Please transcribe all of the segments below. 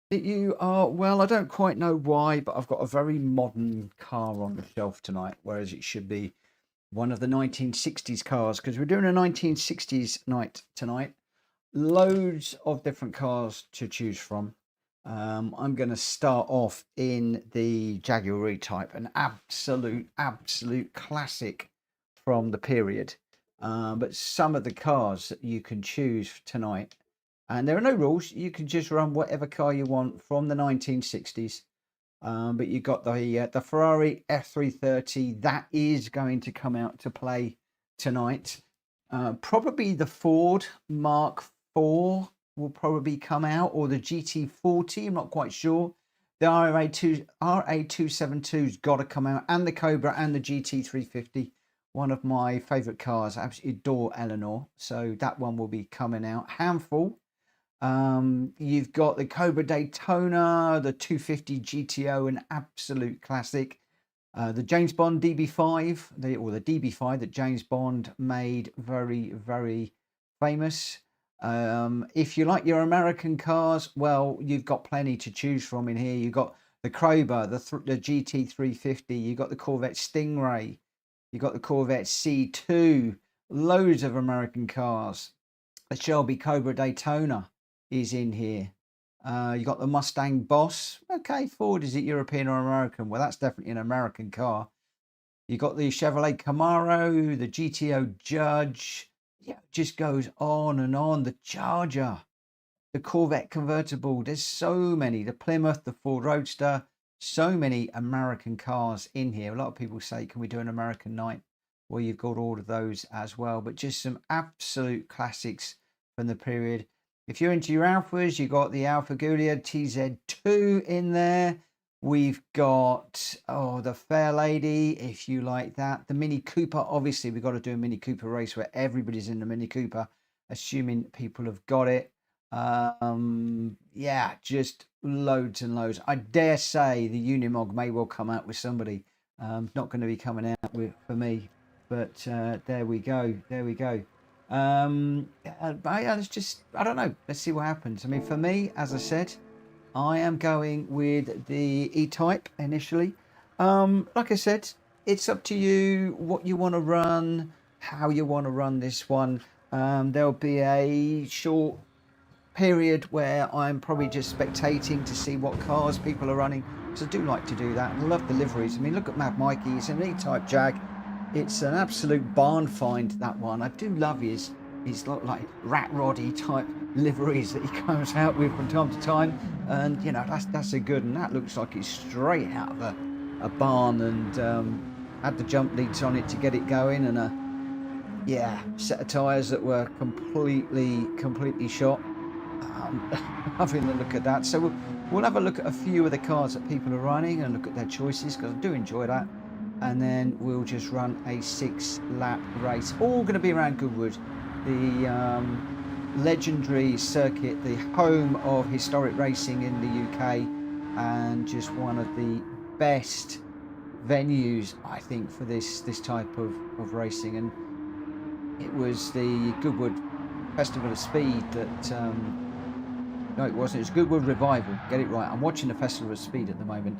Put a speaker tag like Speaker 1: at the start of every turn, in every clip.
Speaker 1: You are, well, I don't quite know why, but I've got a very modern car on the shelf tonight, whereas it should be one of the 1960s cars, because we're doing a 1960s night tonight. Loads of different cars to choose from. I'm going to start off in the Jaguar E-Type, an absolute classic from the period. But some of the cars that you can choose tonight, and there are no rules. You can just run whatever car you want from the 1960s. But you got the Ferrari F330 that is going to come out to play tonight. Probably the Ford Mark IV will probably come out, or the GT40. I'm not quite sure. The RA272's got to come out, and the Cobra and the GT350. One of my favourite cars. I absolutely adore Eleanor, so that one will be coming out. Handful. You've got the Cobra Daytona, the 250 GTO, an absolute classic. The James Bond DB5, the DB5 that James Bond made very, very famous. If you like your American cars, well, you've got plenty to choose from in here. You've got the Cobra, the GT350, you've got the Corvette Stingray, you've got the Corvette C2, loads of American cars. The Shelby Cobra Daytona is in here. You got the Mustang Boss. Okay, Ford, is it European or American? Well, that's definitely an American car. You got the Chevrolet Camaro, the GTO Judge. Yeah, it just goes on and on. The Charger, the Corvette convertible. There's so many. The Plymouth, the Ford Roadster. So many American cars in here. A lot of people say, can we do an American night? Well, you've got all of those as well, but just some absolute classics from the period. If you're into your Alphas, you've got the Alfa Giulia TZ2 in there. We've got, the Fair Lady, if you like that. The Mini Cooper, obviously, we've got to do a Mini Cooper race where everybody's in the Mini Cooper, assuming people have got it. Yeah, just loads and loads. I dare say the Unimog may well come out with somebody. Not going to be coming out for me, but there we go. It's just, I don't know. Let's see what happens. I mean, for me, as I said, I am going with the E-Type initially. Like I said, it's up to you what you want to run, how you want to run this one. There'll be a short period where I'm probably just spectating to see what cars people are running, because I do like to do that. And I love the liveries. I mean, look at Mad Mikey. It's an E-Type Jag. It's an absolute barn find, that one. I do love his like rat roddy type liveries that he comes out with from time to time, and you know, that's a good, and that looks like it's straight out of a barn, and had the jump leads on it to get it going, and a set of tyres that were completely shot. Having a look at that, so we'll have a look at a few of the cars that people are running and look at their choices, because I do enjoy that. And then we'll just run a 6-lap race, all going to be around Goodwood, the legendary circuit, the home of historic racing in the UK, and just one of the best venues, I think, for this type of racing. And it was the Goodwood Festival of Speed that no, it wasn't. It was Goodwood Revival. Get it right. I'm watching the Festival of Speed at the moment.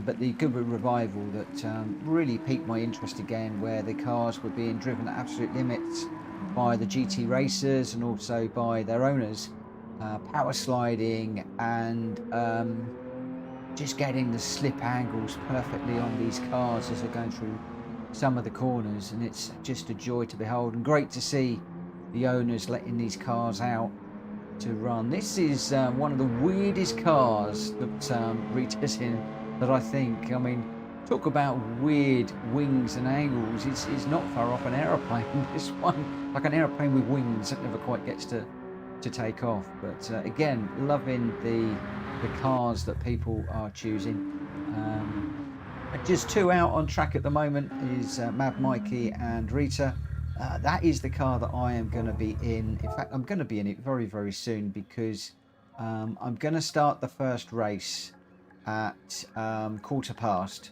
Speaker 1: But the Goodwood Revival that really piqued my interest again, where the cars were being driven at absolute limits by the GT racers and also by their owners, power sliding and just getting the slip angles perfectly on these cars as they're going through some of the corners, and it's just a joy to behold, and great to see the owners letting these cars out to run. This is one of the weirdest cars that Rita's in, that I think, I mean, talk about weird wings and angles. It's not far off an aeroplane. This one, like an aeroplane with wings that never quite gets to take off. But again, loving the cars that people are choosing. Just two out on track at the moment is Mad Mikey and Rita. That is the car that I am going to be in. In fact, I'm going to be in it very, very soon, because I'm going to start the first race at 1:15,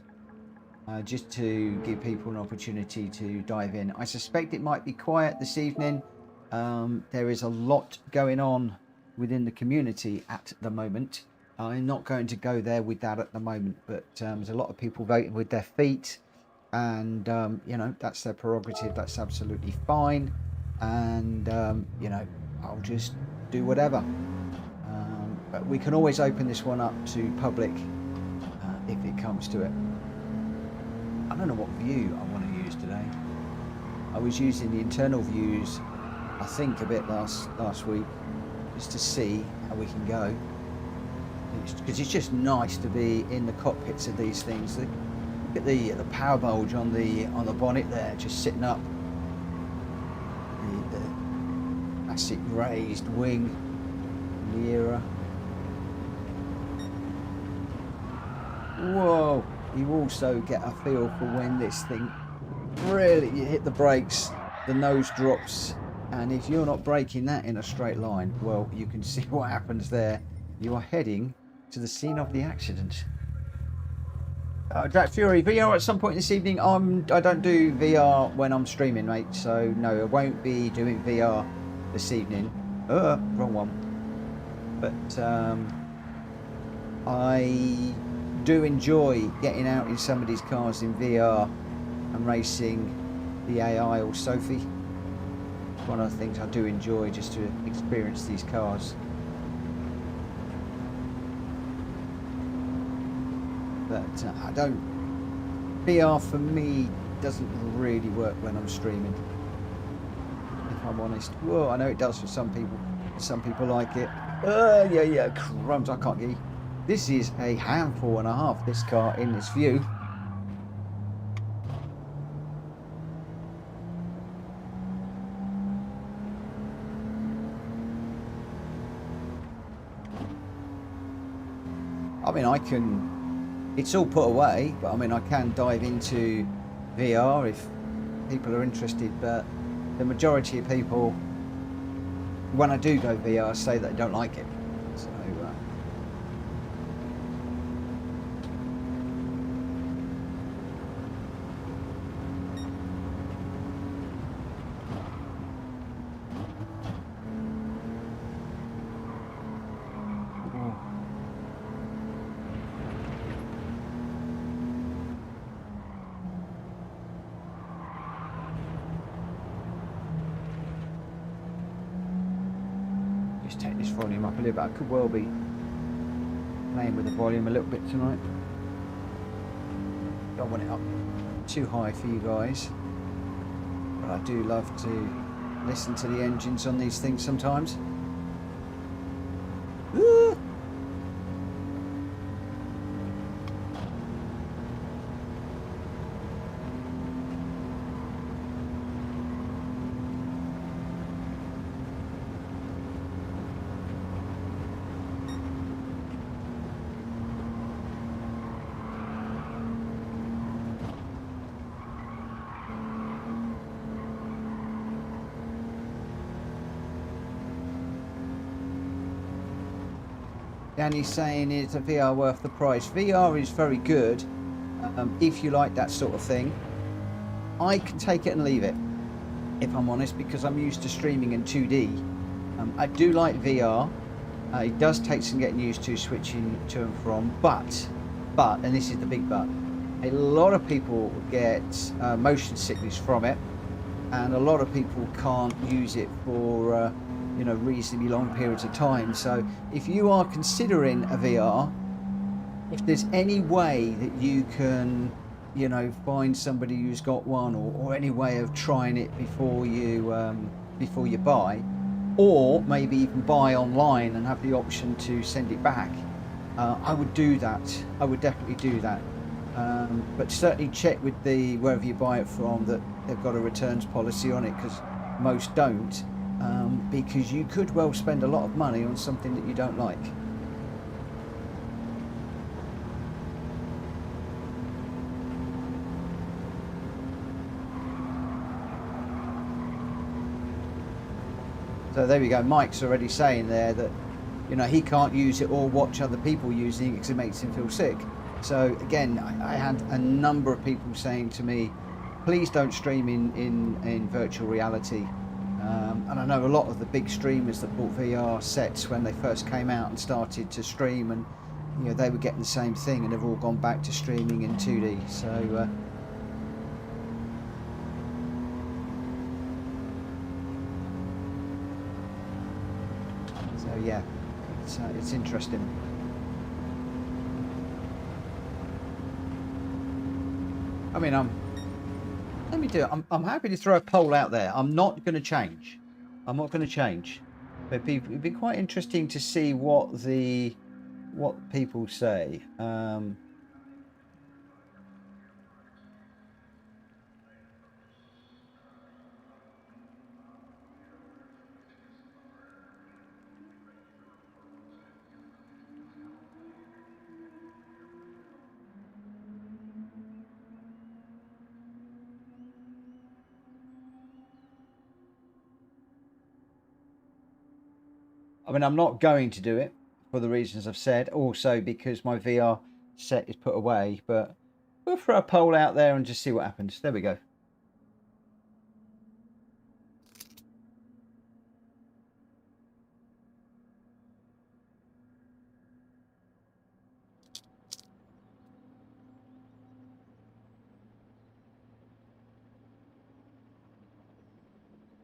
Speaker 1: just to give people an opportunity to dive in. I suspect it might be quiet this evening. There is a lot going on within the community at the moment. I'm not going to go there with that at the moment, but there's a lot of people voting with their feet, and you know, that's their prerogative. That's absolutely fine, and you know, I'll just do whatever. But we can always open this one up to public if it comes to it. I don't know what view I want to use today. I was using the internal views, I think, a bit last week, just to see how we can go. Because it's just nice to be in the cockpits of these things. Look at the power bulge on the bonnet there, just sitting up. The classic raised wing in the era. Whoa! You also get a feel for when this thing really, you hit the brakes, the nose drops, and if you're not braking that in a straight line, well, you can see what happens there. You are heading to the scene of the accident. Drac Fury, VR at some point this evening. I don't do VR when I'm streaming, mate, so no, I won't be doing VR this evening. Wrong one. But I do enjoy getting out in somebody's cars in VR and racing the AI or Sophie. One of the things I do enjoy, just to experience these cars. But I don't. VR for me doesn't really work when I'm streaming, if I'm honest. Well, I know it does for some people. Some people like it. Yeah, crumbs, I can't get you. This is a handful and a half, this car in this view. I mean, I can, it's all put away, but I mean, I can dive into VR if people are interested, but the majority of people, when I do go VR, say that they don't like it. So, just take this volume up a little bit. I could well be playing with the volume a little bit tonight. Don't want it up too high for you guys, but I do love to listen to the engines on these things sometimes. Woo! Danny's saying, is a VR worth the price? VR is very good if you like that sort of thing. I can take it and leave it, if I'm honest, because I'm used to streaming in 2D. I do like VR. It does take some getting used to switching to and from, but, and this is the big but, a lot of people get motion sickness from it, and a lot of people can't use it for you know, reasonably long periods of time. So if you are considering a VR, if there's any way that you can, you know, find somebody who's got one, or any way of trying it before you buy, or maybe even buy online and have the option to send it back, I would do that. I would definitely do that. But certainly check with the wherever you buy it from that they've got a returns policy on it, because most don't. Because you could well spend a lot of money on something that you don't like. So there we go. Mike's already saying there that, you know, he can't use it or watch other people using it because it makes him feel sick. So again, I had a number of people saying to me, please don't stream in virtual reality. And I know a lot of the big streamers that bought VR sets when they first came out and started to stream, and you know, they were getting the same thing, and they've all gone back to streaming in 2D. So yeah, it's interesting. I mean, let me do it. I'm happy to throw a poll out there. I'm not going to change. I'm not going to change. But it'd be quite interesting to see what people say. I mean, I'm not going to do it for the reasons I've said. Also, because my VR set is put away. But we'll throw a poll out there and just see what happens. There we go.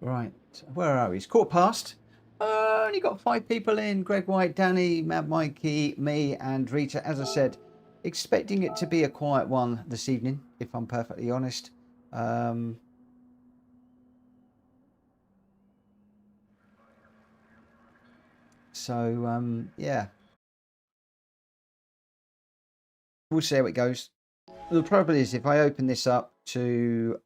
Speaker 1: Right, where are we? It's 1:15. Only got 5 people in. Greg White, Danny, Mad Mikey, me and Rita. As I said, expecting it to be a quiet one this evening, if I'm perfectly honest. Yeah. We'll see how it goes. The problem is, if I open this up to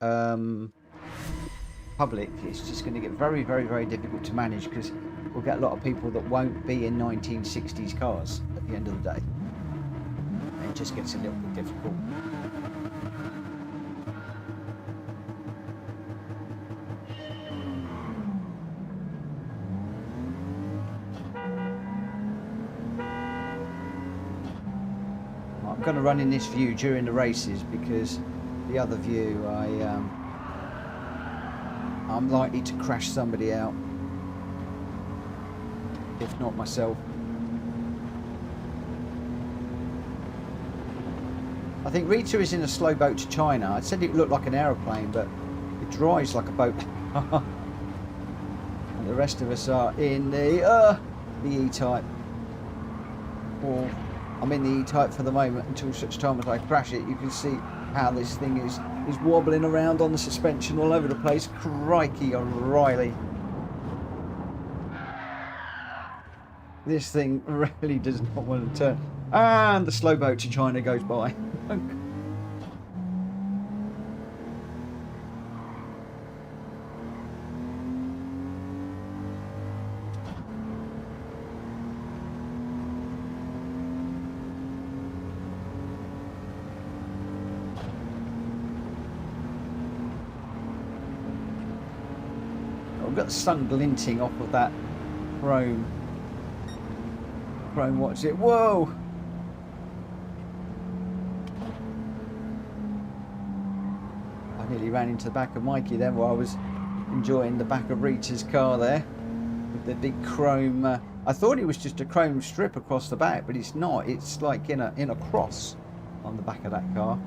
Speaker 1: public, it's just going to get very, very, very difficult to manage, because we'll get a lot of people that won't be in 1960s cars at the end of the day. It just gets a little bit difficult. I'm going to run in this view during the races, because the other view I'm likely to crash somebody out, if not myself. I think Rita is in a slow boat to China. I said it looked like an aeroplane, but it drives like a boat. And the rest of us are in the E-Type. Or I'm in the E-Type for the moment until such time as I crash it. You can see how this thing is wobbling around on the suspension all over the place. Crikey O'Reilly. This thing really does not want to turn. And the slow boat to China goes by. I've got the sun glinting off of that chrome watch it. Whoa! I nearly ran into the back of Mikey then while I was enjoying the back of Rita's car there with the big chrome. I thought it was just a chrome strip across the back, but it's not. It's like in a cross on the back of that car.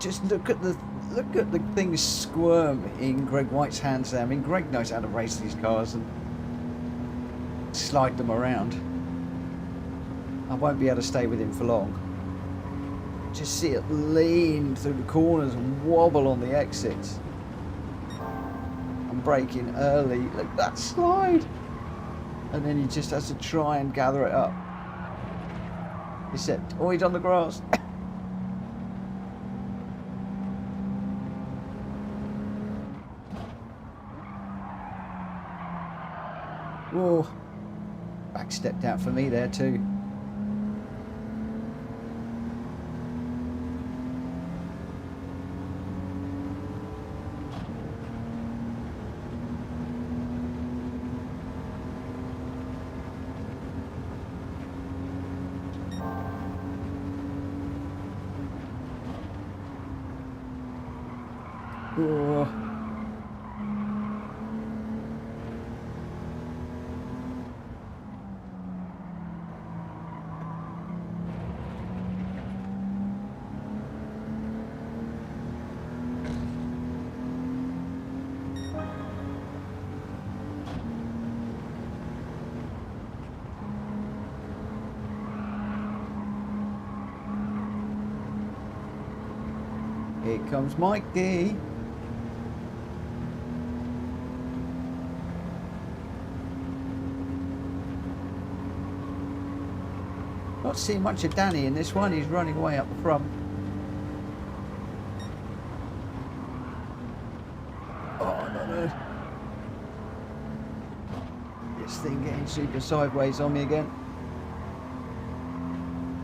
Speaker 1: Just look at the things squirm in Greg White's hands there. I mean, Greg knows how to race these cars and slide them around. I won't be able to stay with him for long. Just see it lean through the corners and wobble on the exits. I'm braking early. Look at that slide. And then he just has to try and gather it up. Except, oh, he's on the grass. Whoa, back stepped out for me there too. Oh. Here comes Mikey. Not seeing much of Danny in this one. He's running away up the front. Oh no. This thing getting super sideways on me again.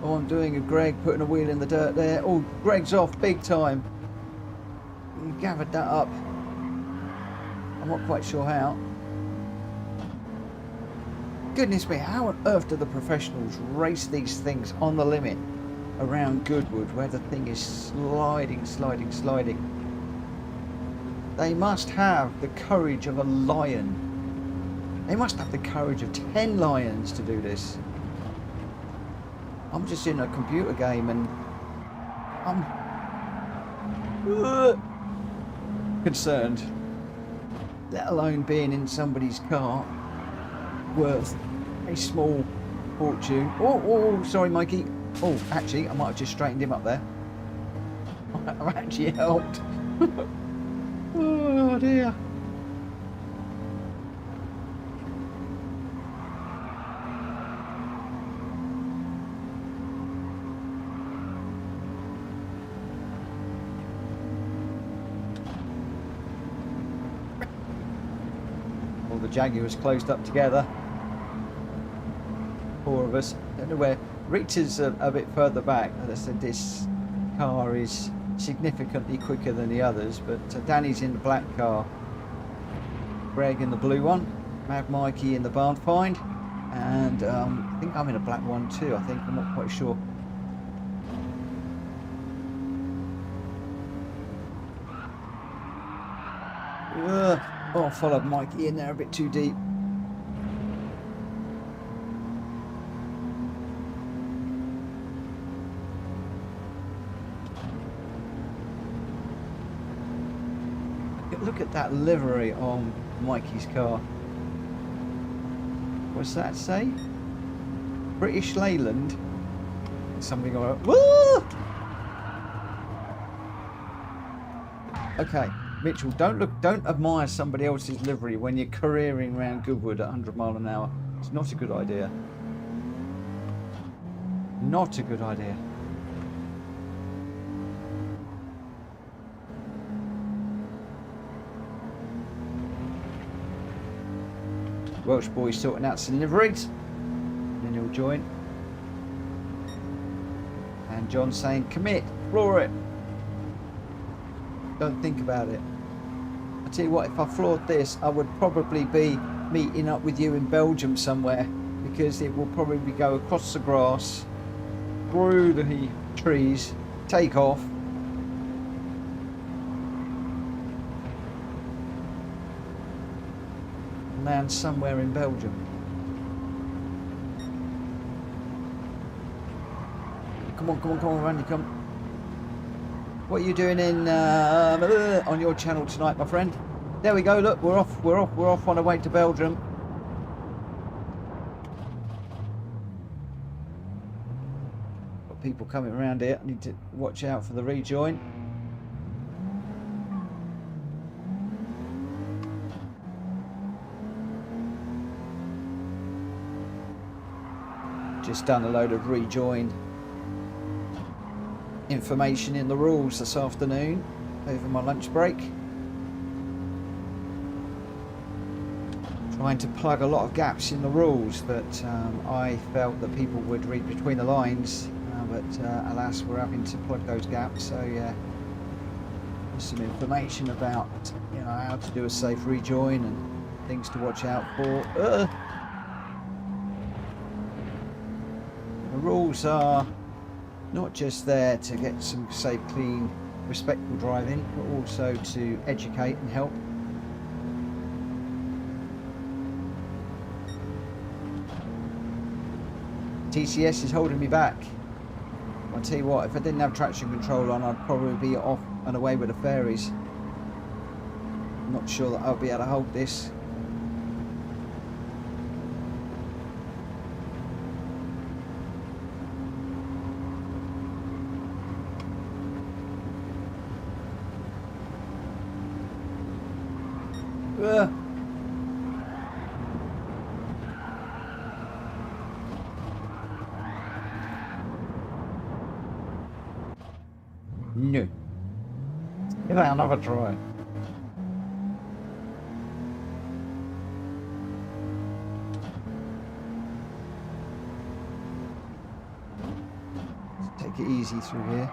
Speaker 1: Oh, I'm doing a Greg, putting a wheel in the dirt there. Oh, Greg's off big time. He gathered that up. I'm not quite sure how. Goodness me, how on earth do the professionals race these things on the limit around Goodwood where the thing is sliding? They must have the courage of a lion. They must have the courage of 10 lions to do this. I'm just in a computer game and I'm concerned, let alone being in somebody's car worth a small fortune. Oh, sorry, Mikey. Oh, actually, I might have just straightened him up there. I've actually helped. Oh dear. The Jaguars closed up together. 4 of us. Don't know where. Rita's a bit further back. As I said, this car is significantly quicker than the others, but Danny's in the black car, Greg in the blue one, Mad Mikey in the barn find, and I think I'm in a black one too. I think, I'm not quite sure. Oh, I followed Mikey in there a bit too deep. Look at that livery on Mikey's car. What's that say? British Leyland? Something like that. Woo! Okay. Mitchell, don't admire somebody else's livery when you're careering around Goodwood at 100 miles an hour. It's not a good idea. Not a good idea. Welsh boys sorting out some liveries. Then he'll join. And John saying, commit, floor it. Don't think about it. I tell you what, if I floored this, I would probably be meeting up with you in Belgium somewhere, because it will probably go across the grass, through the trees, take off, and land somewhere in Belgium. Come on, Randy, come. What are you doing in on your channel tonight, my friend? There we go. Look, we're off on our way to Belgium. Got people coming around here. I need to watch out for the rejoin. Just done a load of rejoin information in the rules this afternoon over my lunch break. Trying to plug a lot of gaps in the rules that I felt that people would read between the lines, but alas, we're having to plug those gaps. So yeah, some information about, you know, how to do a safe rejoin and things to watch out for. The rules are not just there to get some safe, clean respectful driving, but also to educate and help. TCS is holding me back. I'll tell you what, if I didn't have traction control on, I'd probably be off and away with the fairies. I'm not sure that I'll be able to hold this. Ugh. No. Give that another try. Take it easy through here.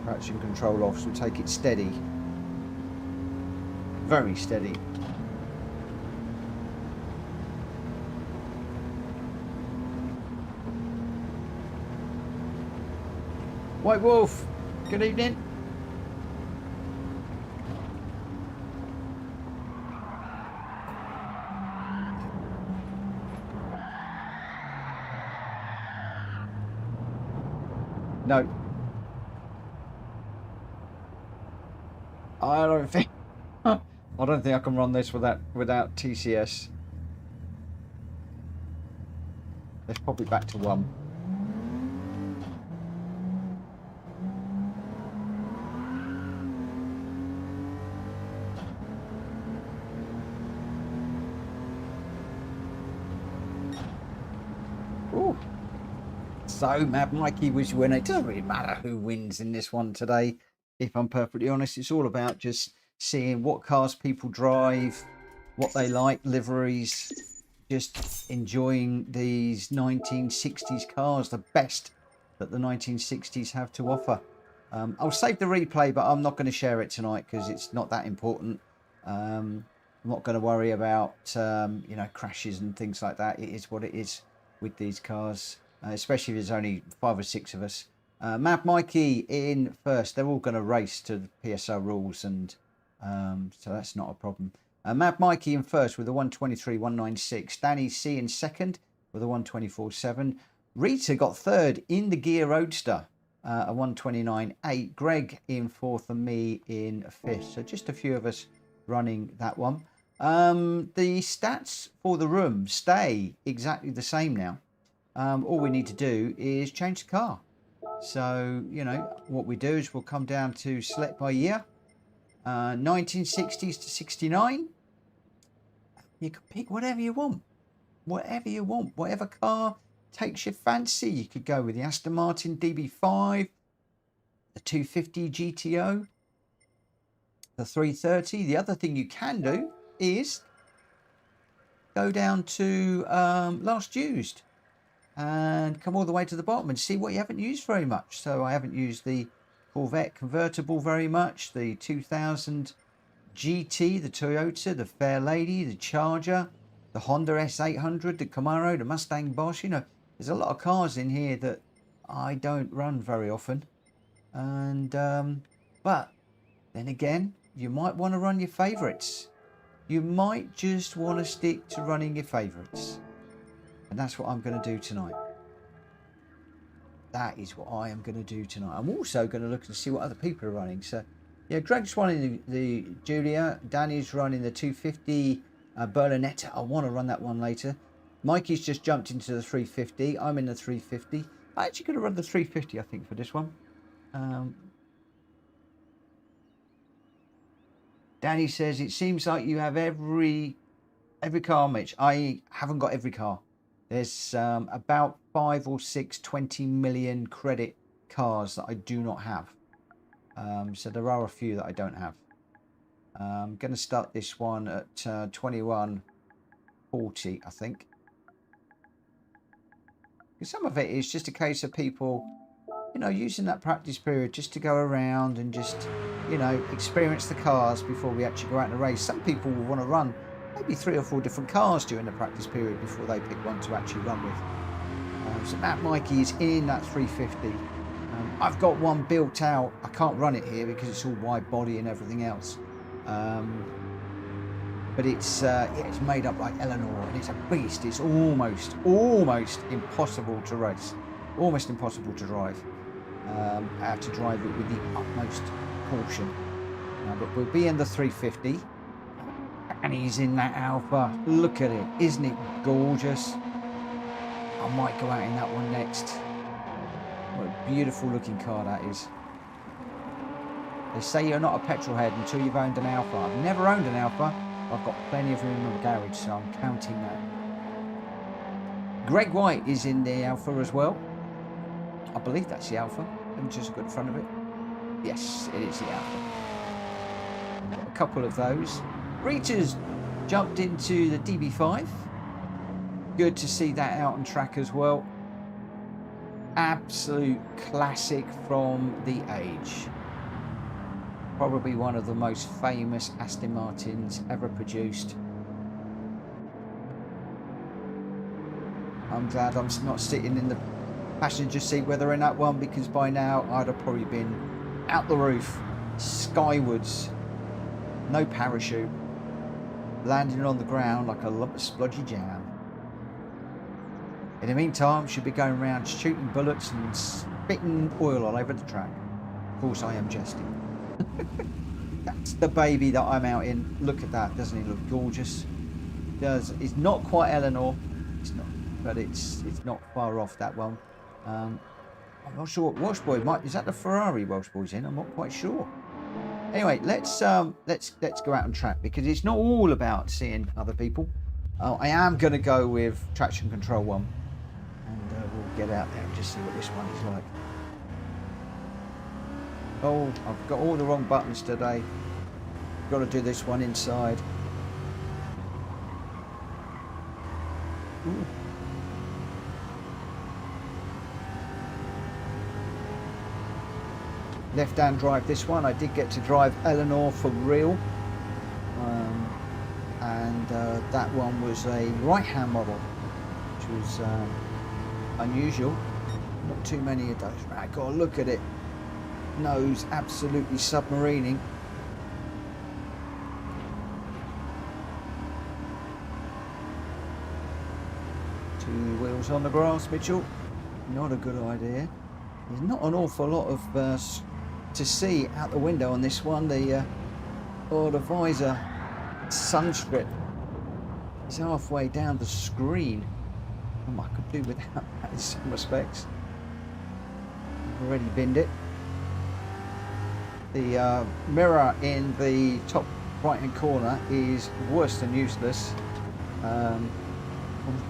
Speaker 1: Traction control off, so take it steady. Very steady. White Wolf, good evening. No. I don't think I can run this without TCS. Let's pop it back to 1. Ooh. So Mad Mikey was winning. It doesn't really matter who wins in this one today. If I'm perfectly honest, it's all about just seeing what cars people drive, what they like, liveries, just enjoying these 1960s cars, the best that the 1960s have to offer. I'll save the replay, but I'm not going to share it tonight because it's not that important. I'm not going to worry about you know, crashes and things like that. It is what it is with these cars, especially if there's only 5 or 6 of us. Mad Mikey in first. They're all going to race to the PSR rules, and so that's not a problem. Mad Mikey in first with a 123.196. Danny C in second with a 124.7. Rita got third in the Gear Roadster, a 129.8. Greg in fourth and me in fifth. So just a few of us running that one. The stats for the room stay exactly the same now. All we need to do is change the car. So, you know, what we do is we'll come down to select by year, 1960s to 69. You can pick whatever you want, whatever car takes your fancy. You could go with the Aston Martin DB5, the 250 GTO, the 330. The other thing you can do is go down to last used and come all the way to the bottom and see what you haven't used very much. So I haven't used the Corvette convertible very much, the 2000 GT, the Toyota, the Fair Lady, the Charger, the Honda S800, the Camaro, the Mustang Bosch. You know, there's a lot of cars in here that I don't run very often. And but then again, you might want to run your favorites. You might just want to stick to running your favorites. And that's what I'm going to do tonight. That is what I am going to do tonight. I'm also going to look and see what other people are running. So, yeah, Greg's running the Julia. Danny's running the 250 Berlinetta. I want to run that one later. Mikey's just jumped into the 350. I'm in the 350. I actually could have run the 350, I think, for this one. Danny says, it seems like you have every car, Mitch. I haven't got every car. There's about 5 or 6 20 million credit cars that I do not have. So there are a few that I don't have. I'm going to start this one at 2140, I think. Because some of it is just a case of people, you know, using that practice period just to go around and just, you know, experience the cars before we actually go out in a race. Some people will want to run maybe 3 or 4 different cars during the practice period before they pick one to actually run with. So that Mikey is in that 350. I've got one built out. I can't run it here because it's all wide body and everything else. But it's yeah, it's made up like Eleanor, and it's a beast. It's almost impossible to race, almost impossible to drive. I have to drive it with the utmost caution. But we'll be in the 350, and he's in that Alpha. Look at it, isn't it gorgeous? I might go out in that one next. What a beautiful looking car that is. They say you're not a petrol head until you've owned an Alpha. I've never owned an Alpha. I've got plenty of room in the garage, so I'm counting that. Greg White is in the Alpha as well. I believe that's the Alpha. Let me just look at the front of it. Yes, it is the Alpha. Got a couple of those. Rita's jumped into the DB5. Good to see that out on track as well. Absolute classic from the age. Probably one of the most famous Aston Martins ever produced. I'm glad I'm not sitting in the passenger seat where they're in that one, because by now I'd have probably been out the roof, skywards, no parachute, landing on the ground like a lump of splodgy jam. In the meantime, should be going around shooting bullets and spitting oil all over the track. Of course, I am jesting. That's the baby that I'm out in. Look at that, doesn't it look gorgeous? It's not quite Eleanor, it's not, but it's not far off that one. I'm not sure what Welsh boy might, is that the Ferrari Welsh boy's in? I'm not quite sure. Anyway, let's go out on track, because it's not all about seeing other people. I am going to go with traction control one, and we'll get out there and just see what this one is like. Oh, I've got all the wrong buttons today. Got to do this one inside. Ooh. Left-hand drive this one. I did get to drive Eleanor for real. And that one was a right-hand model, which was unusual. Not too many of those. Right, got to look at it. Nose absolutely submarining. Two wheels on the grass, Mitchell. Not a good idea. There's not an awful lot of to see out the window on this one. The visor sun strip is halfway down the screen. I could do without that in some respects. I've already binned it. The mirror in the top right hand corner is worse than useless. I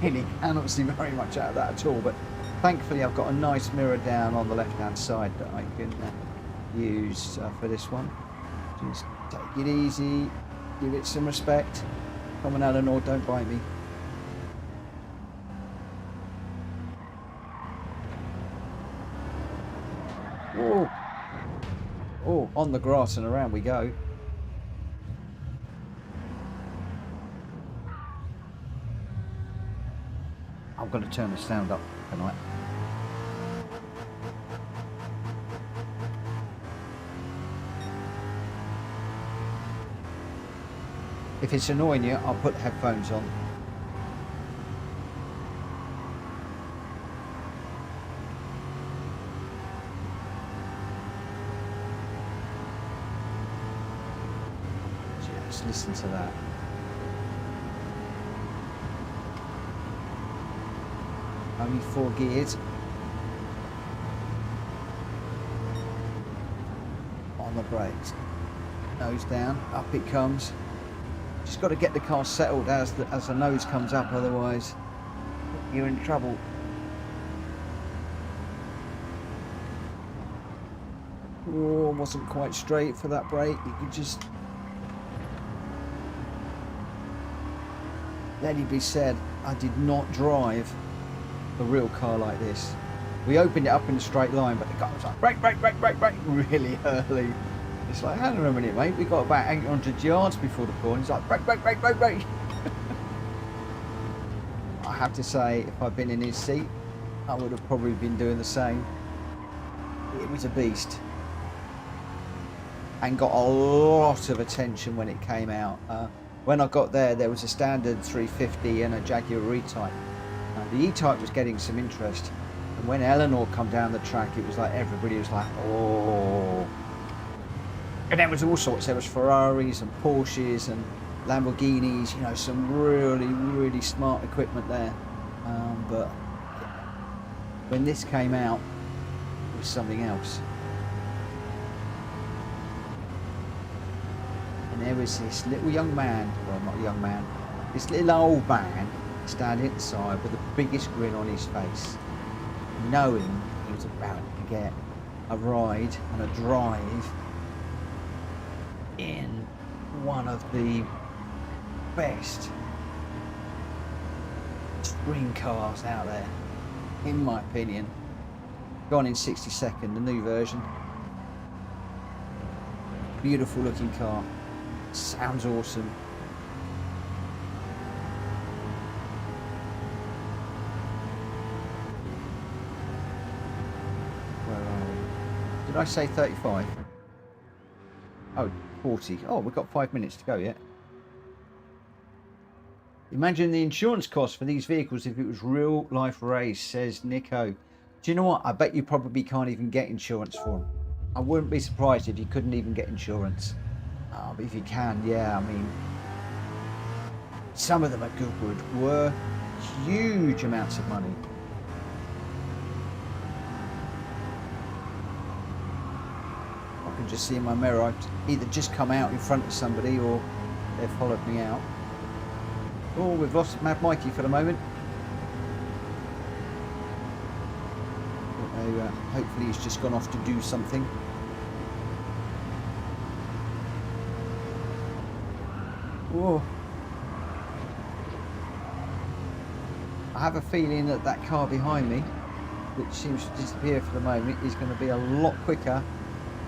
Speaker 1: really cannot see very much out of that at all, but thankfully I've got a nice mirror down on the left hand side that I can use for this one. Just take it easy, give it some respect. Come on, Eleanor, don't bite me. Oh, oh, on the grass and around we go. I'm going to turn the sound up tonight. If it's annoying you, I'll put headphones on. Just listen to that. Only 4 gears. On the brakes. Nose down, up it comes. Just got to get the car settled as the nose comes up, otherwise you're in trouble. Oh, wasn't quite straight for that brake. You could just let it be said, I did not drive a real car like this. We opened it up in a straight line, but the car was like brake, brake, brake, brake, brake really early. It's like, hang on a minute, mate, we got about 800 yards before the corner. It's like brake, brake, brake, brake, brake. I have to say, if I'd been in his seat, I would have probably been doing the same. It was a beast. And got a lot of attention when it came out. When I got there was a standard 350 and a Jaguar E-Type. The E-Type was getting some interest. And when Eleanor come down the track, it was like everybody was like, oh. And there was all sorts. There was Ferraris and Porsches and Lamborghinis, you know, some really, really smart equipment there. But when this came out, it was something else. And there was this little young man, well, not a young man, this little old man standing at the side with the biggest grin on his face, knowing he was about to get a ride and a drive in one of the best spring cars out there, in my opinion. Gone in 1960's, the new version. Beautiful looking car. Sounds awesome. Where are we? Did I say 35? Oh, 40. Oh, we've got 5 minutes to go yet. Imagine the insurance cost for these vehicles if it was real life race, says Nico. Do you know what? I bet you probably can't even get insurance for them. I wouldn't be surprised if you couldn't even get insurance. But if you can, yeah, I mean, some of them at Goodwood were huge amounts of money. I can just see in my mirror, I've either just come out in front of somebody or they've followed me out. Oh, we've lost Mad Mikey for the moment. Hopefully he's just gone off to do something. Whoa. I have a feeling that that car behind me, which seems to disappear for the moment, is going to be a lot quicker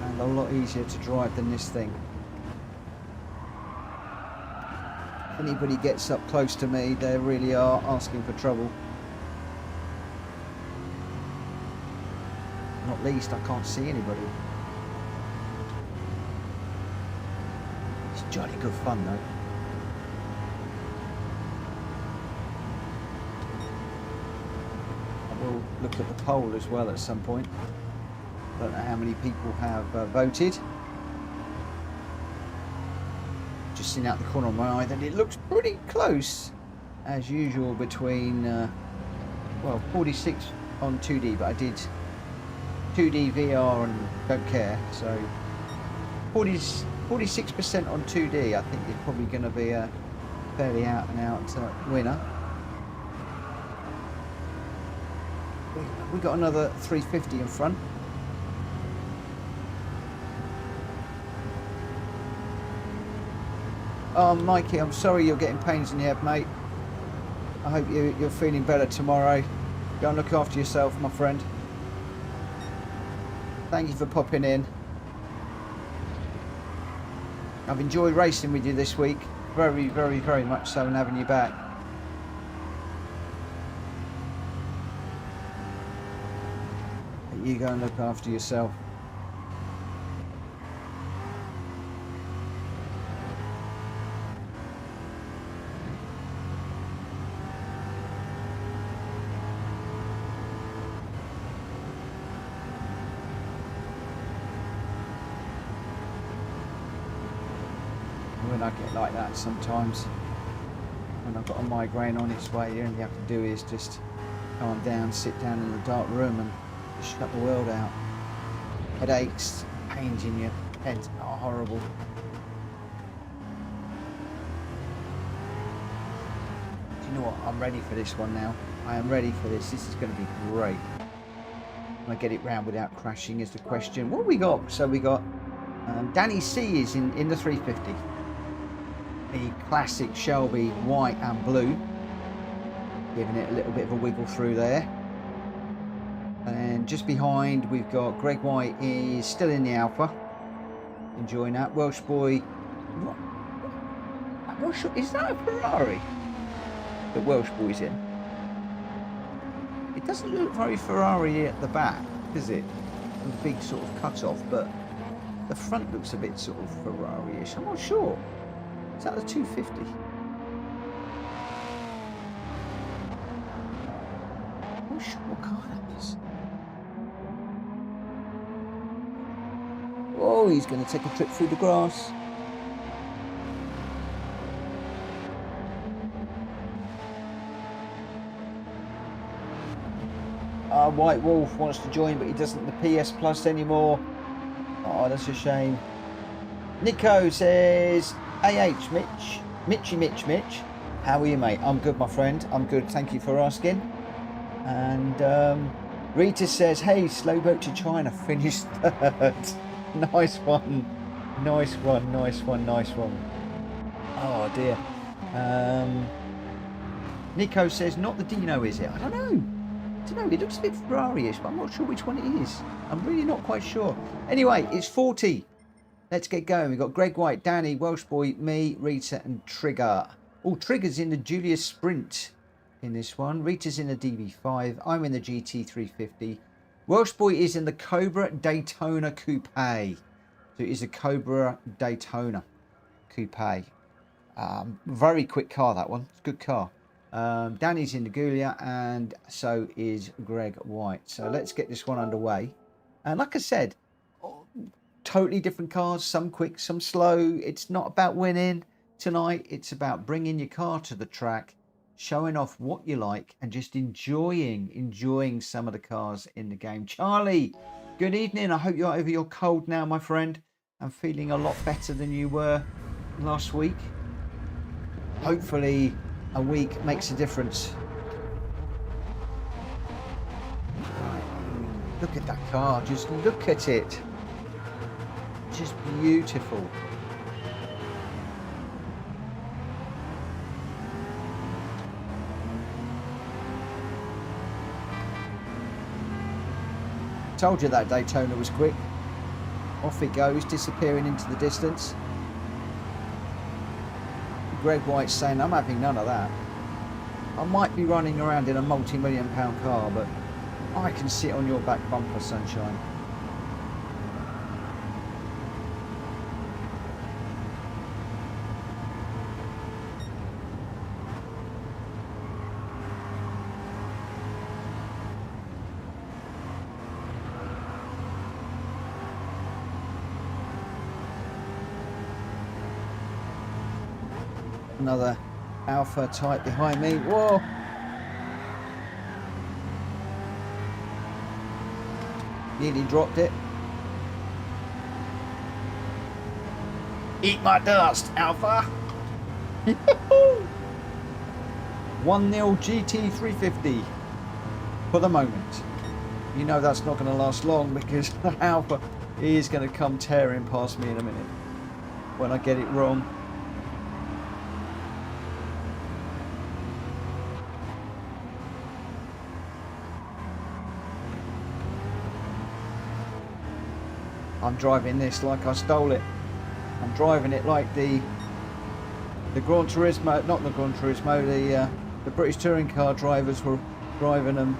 Speaker 1: and a lot easier to drive than this thing. If anybody gets up close to me, they really are asking for trouble. Not least, I can't see anybody. It's jolly good fun though. We'll look at the poll as well at some point. I don't know how many people have voted. Just seen out the corner of my eye that it looks pretty close, as usual, between, well, 46 on 2D, but I did 2D VR and don't care, so 46% on 2D I think is probably going to be a fairly out and out winner. We got another 350 in front. Oh, Mikey, I'm sorry you're getting pains in the head, mate. I hope you're feeling better tomorrow. Go and look after yourself, my friend. Thank you for popping in. I've enjoyed racing with you this week. Very, very, very much so, and having you back. You go and look after yourself. When I get like that sometimes, when I've got a migraine on its way, the only thing I have to do is just calm down, sit down in a dark room and shut the world out. Headaches, pains in your head are horrible. Do you know what? I'm ready for this one now. I am ready for this. This is going to be great. Can I get it round without crashing is the question. What have we got? So we got Danny C is in the 350. The classic Shelby white and blue. Giving it a little bit of a wiggle through there. And just behind we've got Greg White is still in the Alpha, enjoying that. Welsh boy, what? I'm not sure, is that a Ferrari that Welsh boy's in? It doesn't look very Ferrari at the back, does it? And the big sort of cut-off, but the front looks a bit sort of Ferrari-ish. I'm not sure. Is that the 250? I'm not sure what car that is. Oh, he's going to take a trip through the grass. White Wolf wants to join, but he doesn't the PS Plus anymore. Oh, that's a shame. Nico says, AH, Mitch. How are you, mate? I'm good, my friend. I'm good. Thank you for asking. And Rita says, hey, slow boat to China, finished third. Nice one. Oh, dear. Nico says, not the Dino, is it? I don't know. It looks a bit Ferrari-ish, but I'm not sure which one it is. I'm really not quite sure. Anyway, it's 40. Let's get going. We've got Greg White, Danny, Welsh Boy, me, Rita, and Trigger. Oh, Trigger's in the Julius Sprint in this one. Rita's in the DB5. I'm in the GT350. Welsh Boy is in the Cobra Daytona Coupe. So it is a Cobra Daytona Coupe. Very quick car, that one. It's a good car. Danny's in the Giulia, and so is Greg White. So let's get this one underway. And like I said, totally different cars, some quick, some slow. It's not about winning tonight. It's about bringing your car to the track, showing off what you like, and just enjoying some of the cars in the game. Charlie, good evening. I hope you're over your cold now, my friend, and feeling a lot better than you were last week. Hopefully a week makes a difference. Look at that car, just look at it. Just beautiful. Told you that Daytona was quick. Off it goes, disappearing into the distance. Greg White's saying, I'm having none of that. I might be running around in a multi-million-pound car, but I can sit on your back bumper, sunshine. Another Alpha type behind me. Whoa! Nearly dropped it. Eat my dust, Alpha! 1-0 GT350 for the moment. You know that's not going to last long because Alpha is going to come tearing past me in a minute when I get it wrong. I'm driving this like I stole it. I'm driving it like the Gran Turismo, not the Gran Turismo, the British touring car drivers were driving them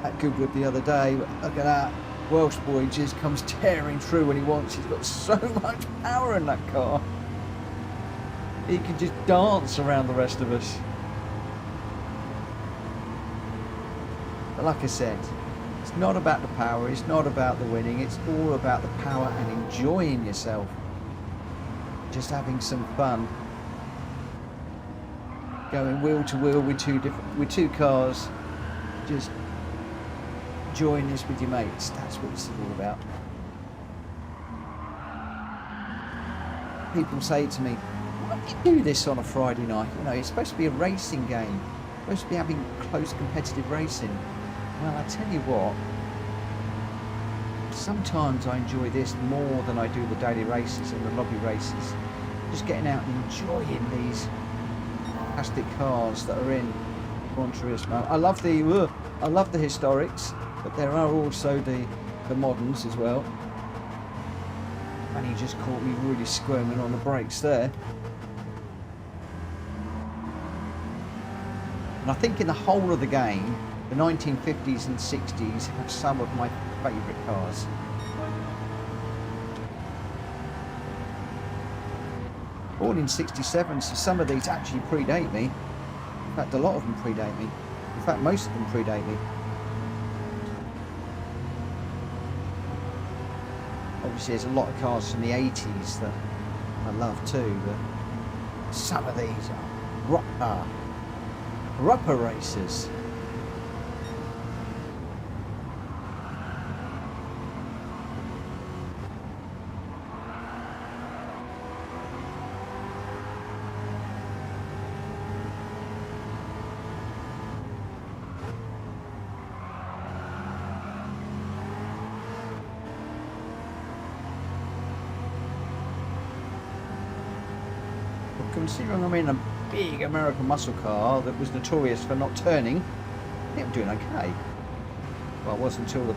Speaker 1: at Goodwood the other day. But look at that. Welsh Boy just comes tearing through when he wants. He's got so much power in that car. He can just dance around the rest of us. But like I said, it's not about the power, it's not about the winning, it's all about the power and enjoying yourself. Just having some fun. Going wheel to wheel with two cars. Just enjoying this with your mates. That's what it's all about. People say to me, why do you do this on a Friday night? You know, it's supposed to be a racing game. It's supposed to be having close competitive racing. Well, I tell you what, sometimes I enjoy this more than I do the daily races and the lobby races. Just getting out and enjoying these fantastic cars that are in Gran Turismo. I love the historics, but there are also the moderns as well. And he just caught me really squirming on the brakes there. And I think in the whole of the game, The 1950s and 60s have some of my favourite cars. Born in 67, so some of these actually predate me. In fact, a lot of them predate me. In fact, most of them predate me. Obviously, there's a lot of cars from the 80s that I love too, but some of these are proper racers. Considering I'm in a big American muscle car that was notorious for not turning, I think I'm doing okay. Well, it was until the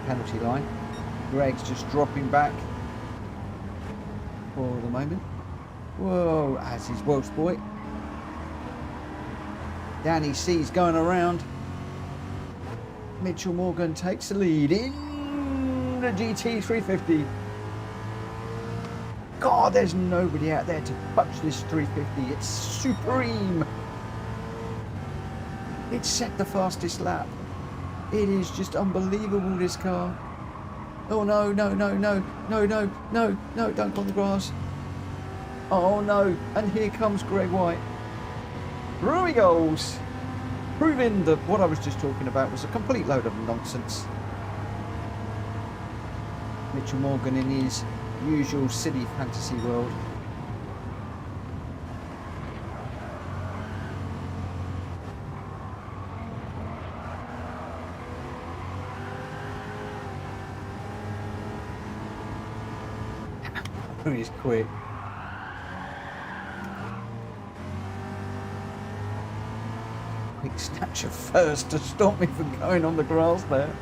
Speaker 1: penalty line. Greg's just dropping back for the moment. Whoa, as is Welsh boy. Danny C's going around. Mitchell Morgan takes the lead in the GT 350. God, there's nobody out there to touch this 350. It's supreme. It set the fastest lap. It is just unbelievable, this car. Oh no, no, no, no, no, no, no, no, don't go on the grass. Oh no, and here comes Greg White. Through he goes. Proving that what I was just talking about was a complete load of nonsense. Mitchell Morgan in his usual silly fantasy world. He's quick. Quick snatch of first to stop me from going on the grass there.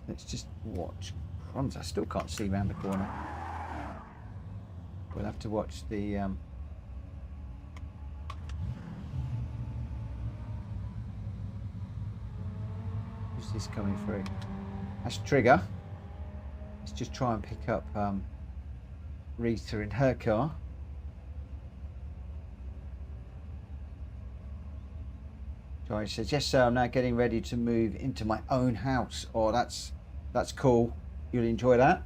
Speaker 1: Let's just watch. Crumbs, I still can't see round the corner. We'll have to watch the who's this coming through? That's Trigger. Let's just try and pick up Rita in her car. Joy says, yes sir, I'm now getting ready to move into my own house. Oh, that's cool. You'll enjoy that.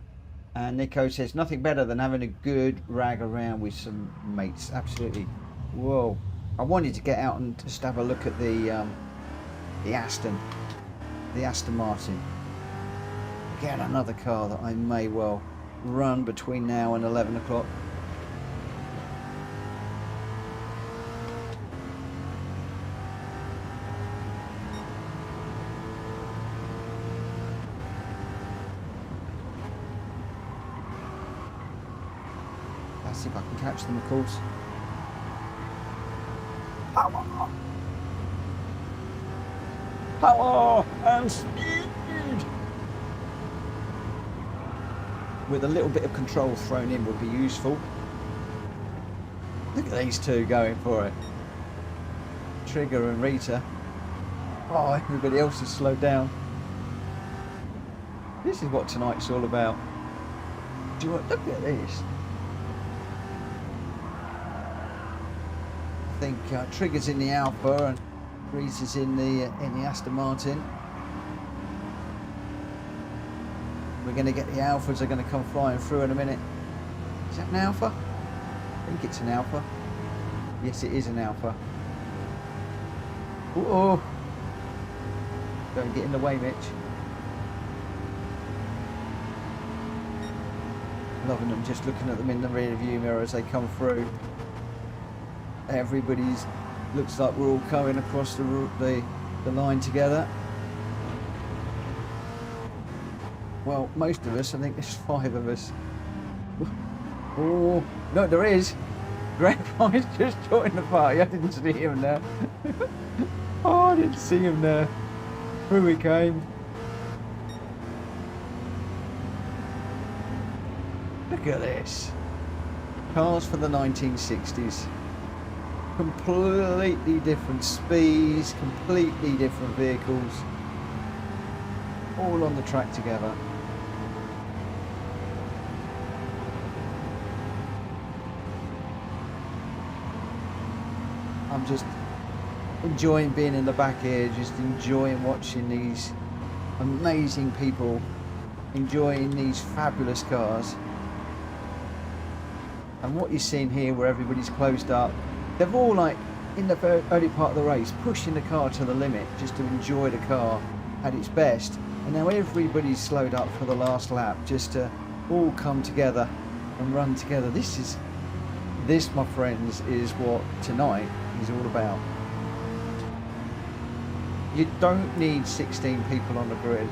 Speaker 1: And Nico says, nothing better than having a good rag around with some mates. Absolutely. Whoa. I wanted to get out and just have a look at the Aston Martin. Again, another car that I may well run between now and 11 o'clock. See if I can catch them, of course. Power! Power and speed! With a little bit of control thrown in would be useful. Look at these two going for it. Trigger and Rita. Oh, everybody else has slowed down. This is what tonight's all about. Do you want to look at this? I think Trigger's in the Alpha and Rita's in the Aston Martin. We're going to get the Alphas are going to come flying through in a minute. Is that an Alpha? I think it's an Alpha. Yes, it is an Alpha. Uh-oh. Don't get in the way, Mitch. Loving them, just looking at them in the rear view mirror as they come through. Everybody's looks like we're all going across the line together. Well, most of us, I think there's 5 of us. Oh, no, there is. Grandpa's just joined the party. I didn't see him there. Oh, I didn't see him there. Through he came. Look at this. Cars for the 1960s. Completely different speeds, completely different vehicles. All on the track together. I'm just enjoying being in the back here, just enjoying watching these amazing people, enjoying these fabulous cars. And what you're seeing here, where everybody's closed up, they've all, like, in the very early part of the race, pushing the car to the limit just to enjoy the car at its best. And now everybody's slowed up for the last lap just to all come together and run together. This, my friends, is what tonight is all about. You don't need 16 people on the grid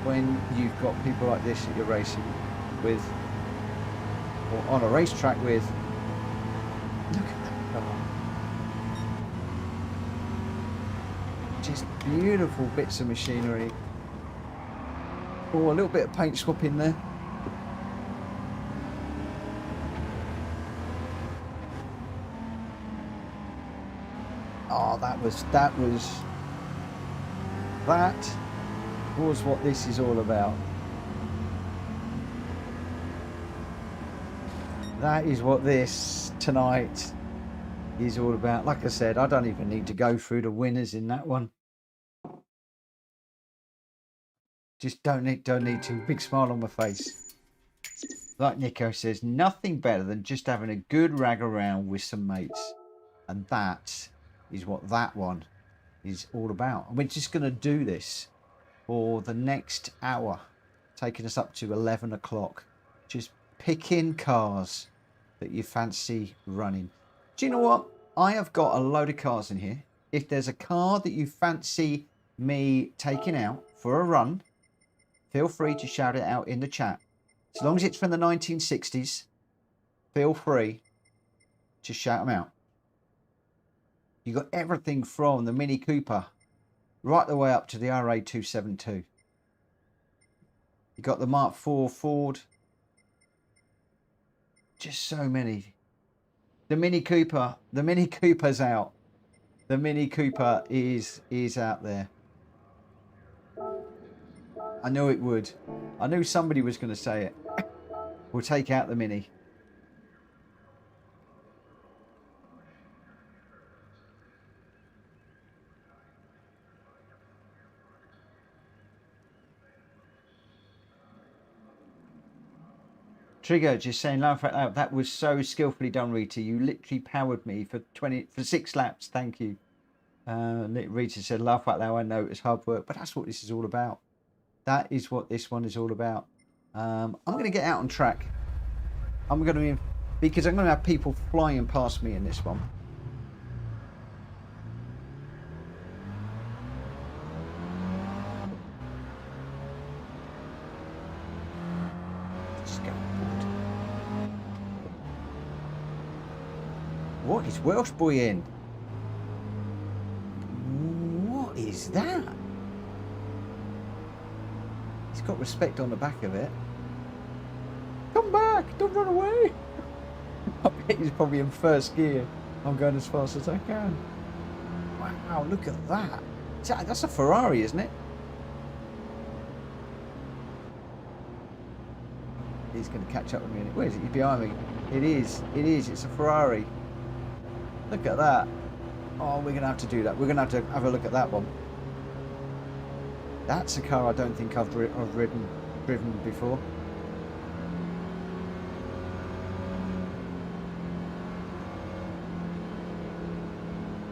Speaker 1: when you've got people like this that you're racing with, or on a racetrack with. Look at that car. Just beautiful bits of machinery. Oh, a little bit of paint swap in there. Oh, that was what this is all about. That is what this tonight is all about. Like I said, I don't even need to go through the winners in that one. Just don't need to. Big smile on my face. Like Nico says, nothing better than just having a good rag around with some mates. And that is what that one is all about. And we're just going to do this for the next hour, taking us up to 11 o'clock. Just picking cars that you fancy running. Do you know what? I have got a load of cars in here. If there's a car that you fancy me taking out for a run, feel free to shout it out in the chat. As long as it's from the 1960s, feel free to shout them out. You got everything from the Mini Cooper right the way up to the RA272. You got the Mark IV Ford. Just so many. The Mini Cooper's out. The Mini Cooper is out there. I knew it would. I knew somebody was going to say it. We'll take out the Mini. Trigger just saying, laugh out loud. That was so skillfully done, Rita. You literally powered me for 6 laps. Thank you. Rita said, laugh out loud. I know it's hard work, but that's what this is all about. That is what this one is all about. I'm going to get out on track. Because I'm going to have people flying past me in this one. What is Welsh boy in? What is that? He's got respect on the back of it. Come back! Don't run away! I bet he's probably in first gear. I'm going as fast as I can. Wow, look at that. That's a Ferrari, isn't it? He's going to catch up with me. Where is it? He's behind me. It is. It's a Ferrari. Look at that. Oh, we're going to have to do that. We're going to have a look at that one. That's a car I don't think I've driven before.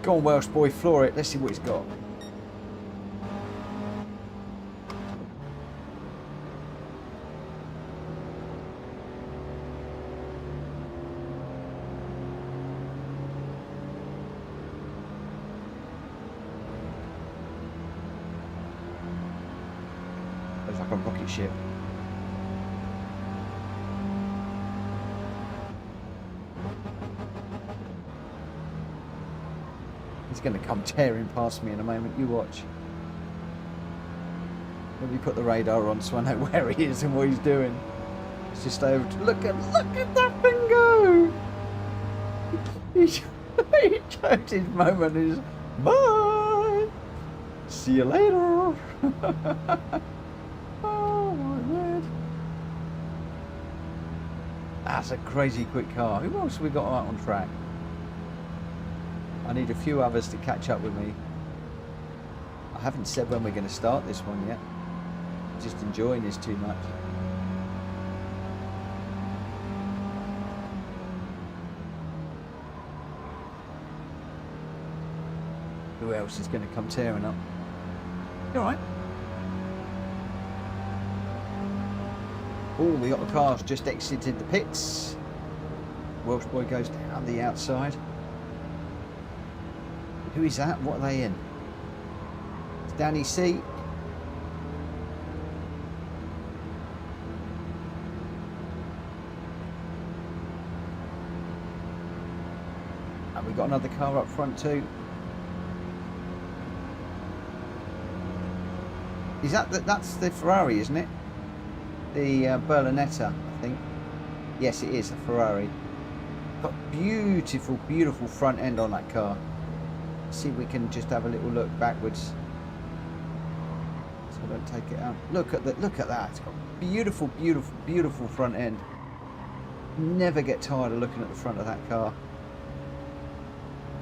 Speaker 1: Go on, Welsh boy, floor it. Let's see what he's got. Looks like a rocket ship. He's going to come tearing past me in a moment. You watch. Let me put the radar on so I know where he is and what he's doing. It's just over to look at that thing go. He chose his moment. He's bye. See you later. Oh my word. That's a crazy quick car. Who else have we got out on track? I need a few others to catch up with me. I haven't said when we're going to start this one yet. Just enjoying this too much. Who else is going to come tearing up? You alright? Oh, we got the cars just exited the pits. Welsh boy goes down the outside. Who is that? What are they in? It's Danny C. And we've got another car up front too. Is that's the Ferrari, isn't it? The Berlinetta, I think. Yes, it is a Ferrari. Got beautiful, beautiful front end on that car. See if we can just have a little look backwards. So I don't take it out. Look at that. It's got beautiful, beautiful, beautiful front end. Never get tired of looking at the front of that car.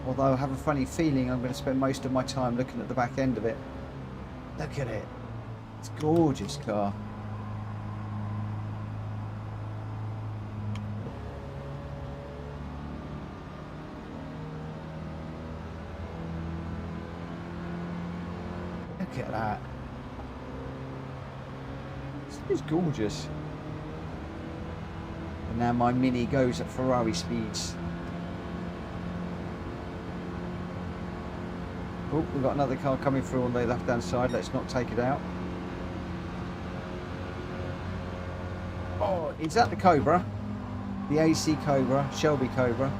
Speaker 1: Although I have a funny feeling I'm going to spend most of my time looking at the back end of it. Look at it. It's a gorgeous car. Look at that. This is gorgeous. And now my Mini goes at Ferrari speeds. Oh, we've got another car coming through on the left hand side. Let's not take it out. Oh, is that the Cobra? The AC Cobra, Shelby Cobra.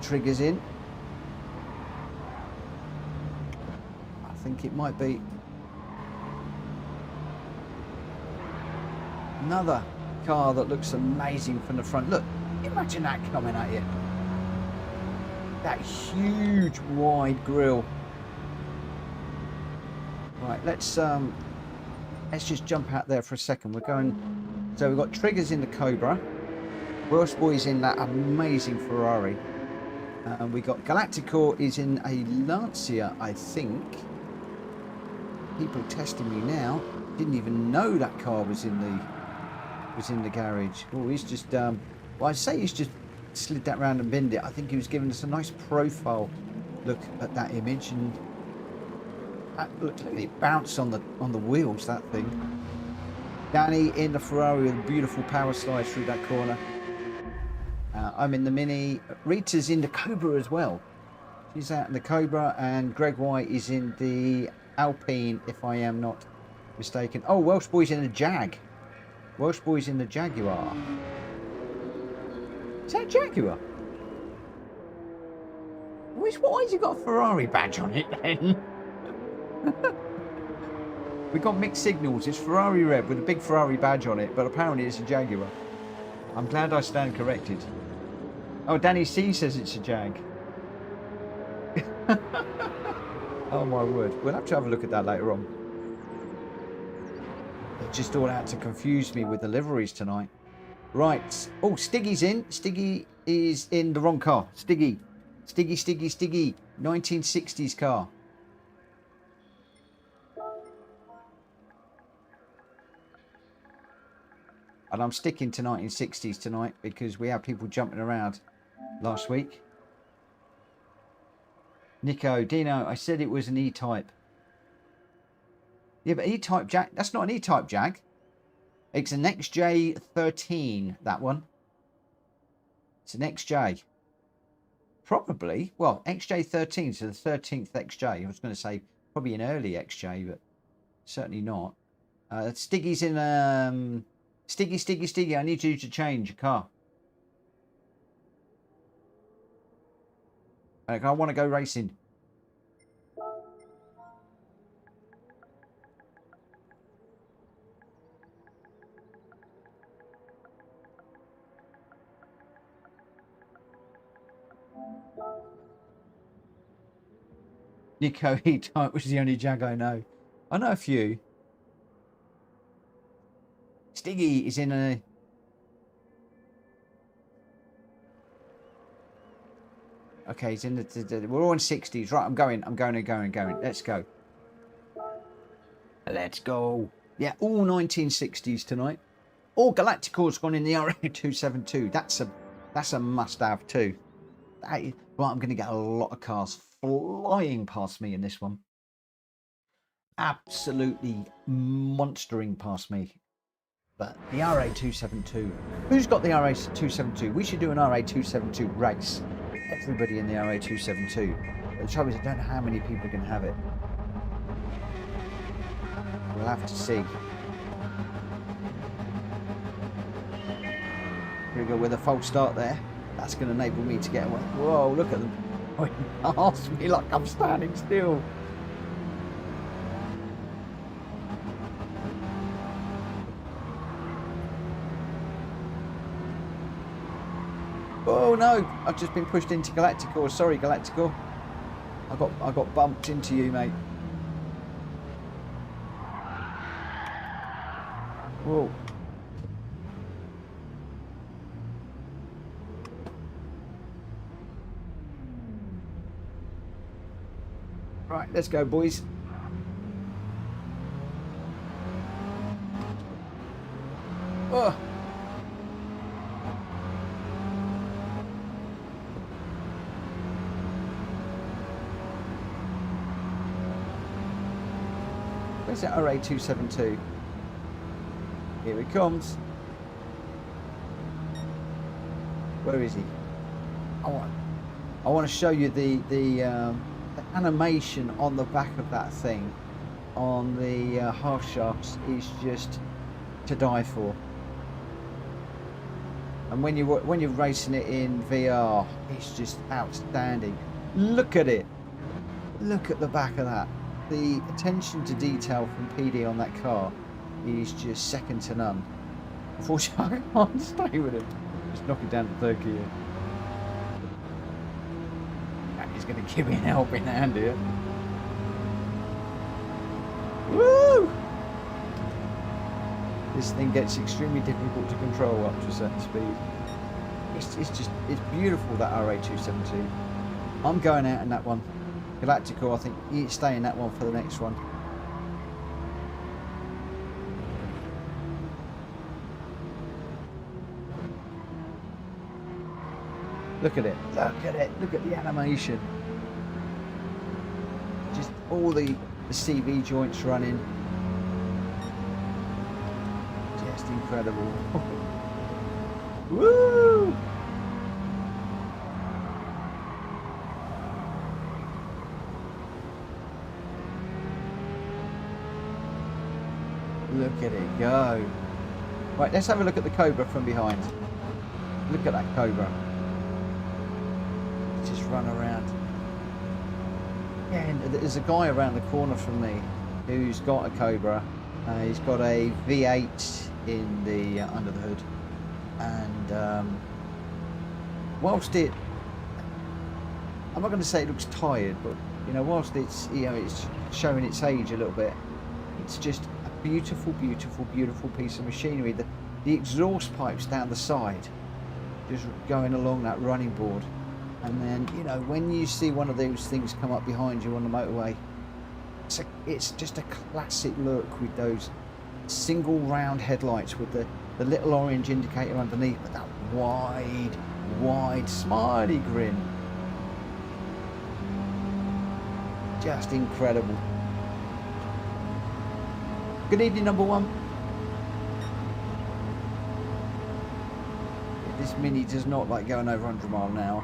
Speaker 1: Triggers in. I think it might be another car that looks amazing from the front. Look, imagine that coming at you. That huge wide grille. Right, let's just jump out there for a second. We're going, so we've got Triggers in the Cobra, Welsh Boy's in that amazing Ferrari, and we got Galacticor is in a Lancia, I think. People testing me now. Didn't even know that car was in the garage. Oh, he's just well, I'd say he's just slid that round and binned it. I think he was giving us a nice profile look at that image, and that looked like it bounced on the wheels, that thing. Danny in the Ferrari with a beautiful power slide through that corner. I'm in the Mini. Rita's in the Cobra as well. She's out in the Cobra, and Greg White is in the Alpine, if I am not mistaken. Oh, Welsh Boy's in the Jag. Welsh Boy's in the Jaguar. Is that a Jaguar? Why has he got a Ferrari badge on it then? We got mixed signals. It's Ferrari red with a big Ferrari badge on it, but apparently it's a Jaguar. I'm glad I stand corrected. Oh, Danny C says it's a Jag. Oh my word. We'll have to have a look at that later on. They're just all out to confuse me with the liveries tonight. Right. Oh, Stiggy's in. Stiggy is in the wrong car. Stiggy. 1960's car. And I'm sticking to 1960s tonight because we had people jumping around last week. Nico, Dino, I said it was an E-Type. Yeah, but E-Type Jag, that's not an E-Type Jag. It's an XJ13, that one. It's an XJ. Probably, well, XJ13, so the 13th XJ. I was going to say probably an early XJ, but certainly not. Stiggy's in, Stiggy, I need you to change your car. Like, I want to go racing. Nico E-Type was the only Jag I know. I know a few. Stiggy is in a... Okay, he's in the... We're all in 60s. Right, I'm going. Let's go. Let's go. Yeah, all 1960s tonight. All Galacticor's gone in the RA272. That's a must-have too. Right, I'm going to get a lot of cars flying past me in this one. Absolutely monstering past me. But the RA272. Who's got the RA272? We should do an RA272 race. Everybody in the RA272. But the trouble is, I don't know how many people can have it. We'll have to see. Here we go with a false start there. That's going to enable me to get away. Whoa, look at them. Past me like I'm standing still. Oh no, I've just been pushed into Galacticor. Sorry, Galacticor. I got bumped into you, mate. Whoa. Right, let's go, boys. Oh. Where's that RA272? Here it comes. Where is he? I want to show you the animation on the back of that thing on the half shafts is just to die for. And when you're racing it in VR, it's just outstanding. Look at it. Look at the back of that. The attention to detail from PD on that car is just second to none. Unfortunately, I can't stay with him. Just knock it down to third gear. He's going to give me an helping hand here. Woo! This thing gets extremely difficult to control up to a certain speed. It's beautiful, that RA272. I'm going out in that one. Galactico, I think you stay in that one for the next one. Look at it. Look at it. Look at the animation. Just all the CV joints running. Just incredible. Woo! Look at it go. Right, let's have a look at the Cobra from behind. Look at that Cobra. Just run around. Yeah, and there's a guy around the corner from me who's got a Cobra. He's got a V8 in the under the hood, and whilst I'm not going to say it looks tired, but you know, whilst it's it's showing its age a little bit, it's just a beautiful, beautiful, beautiful piece of machinery. The exhaust pipes down the side, just going along that running board. And then, you know, when you see one of those things come up behind you on the motorway, it's just a classic look with those single round headlights with the little orange indicator underneath, but that wide smiley grin. Just incredible. Good evening, number one. This Mini does not like going over 100 miles an hour.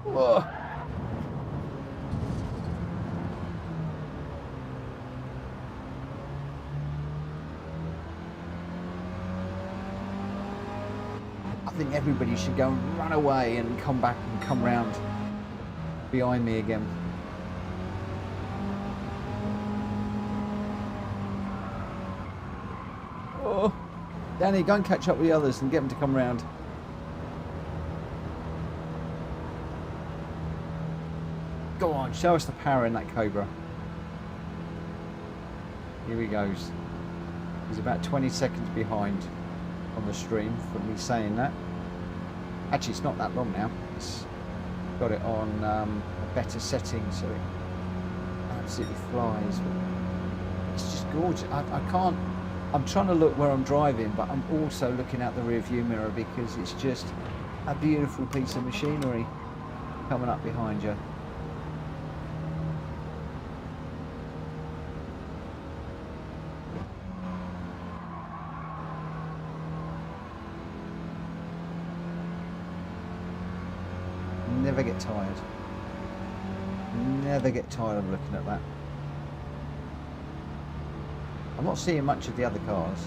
Speaker 1: Whoa. think everybody should go and run away and come back and come round behind me again. Oh, Danny, go and catch up with the others and get them to come round. Go on, show us the power in that Cobra. Here he goes. He's about 20 seconds behind on the stream from me saying that. Actually, it's not that long now. It's got it on a better setting, so it absolutely flies. It's just gorgeous. I can't. I'm trying to look where I'm driving, but I'm also looking out the rear view mirror because it's just a beautiful piece of machinery coming up behind you. Never get tired. Never get tired of looking at that. I'm not seeing much of the other cars.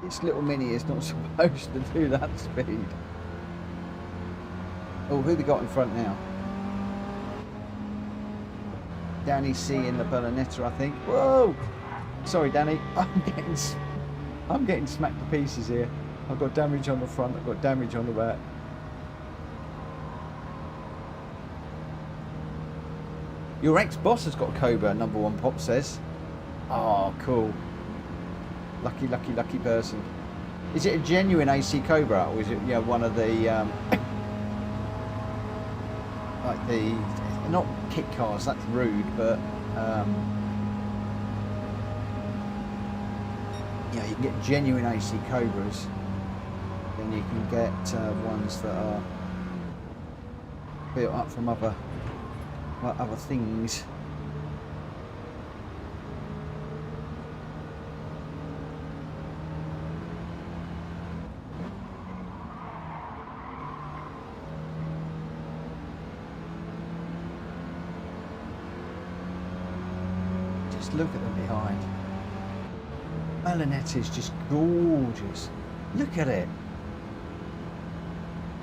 Speaker 1: This little Mini is not supposed to do that speed. Oh, who we got in front now? Danny C in the Berlinetta, I think. Whoa! Sorry, Danny. I'm getting smacked to pieces here. I've got damage on the front. I've got damage on the back. Your ex-boss has got a Cobra, number one Pop says. Oh, cool. Lucky, lucky, lucky person. Is it a genuine AC Cobra, or is it, yeah, one of the like the, not kit cars? That's rude, but yeah, you can get genuine AC Cobras. Then you can get ones that are built up from other things. Look at them behind. Berlinetta is just gorgeous. Look at it.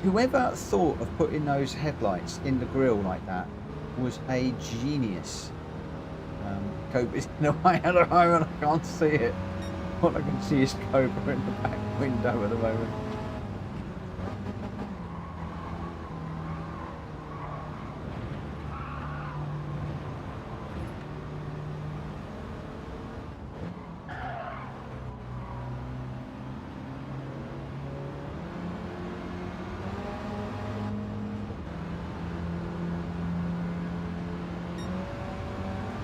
Speaker 1: Whoever thought of putting those headlights in the grille like that was a genius. Cobra's in the way at the moment. I can't see it. All I can see is Cobra in the back window at the moment.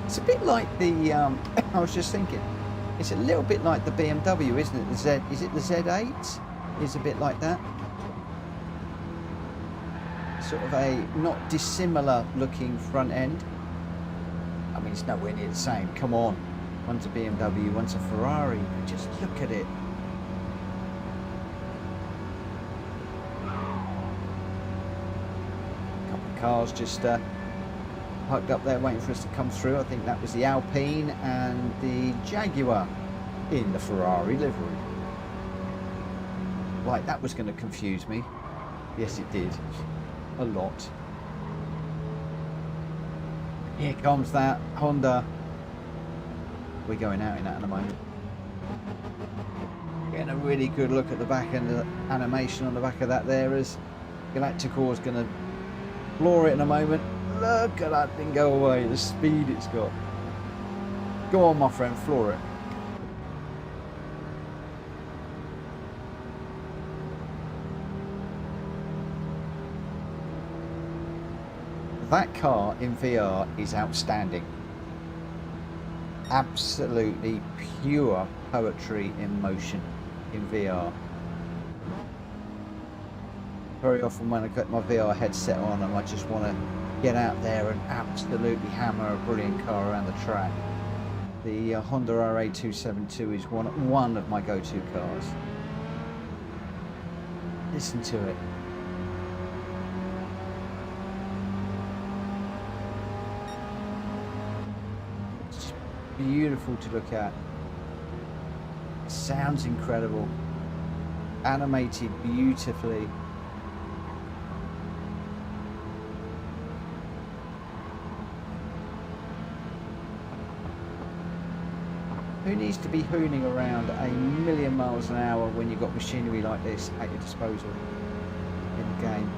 Speaker 1: It's a bit like the, I was just thinking, it's a little bit like the BMW, isn't it? The Z, is it the Z8? It's a bit like that. Sort of a not dissimilar looking front end. I mean, it's nowhere near the same, come on. One's a BMW, one's a Ferrari, but just look at it. A couple of cars just parked up there waiting for us to come through. I think that was the Alpine and the Jaguar in the Ferrari livery. Right, that was going to confuse me. Yes, it did. A lot. Here comes that Honda. We're going out in that in a moment. Getting a really good look at the back and the animation on the back of that there as Galacticor is going to floor it in a moment. Look at that thing go away, the speed it's got. Go on, my friend, floor it. That car in VR is outstanding. Absolutely pure poetry in motion in VR. Very often when I get my VR headset on and I just want to get out there and absolutely hammer a brilliant car around the track. The Honda RA272 is one of my go-to cars. Listen to it. It's just beautiful to look at. It sounds incredible. Animated beautifully. Who needs to be hooning around a million miles an hour when you've got machinery like this at your disposal in the game?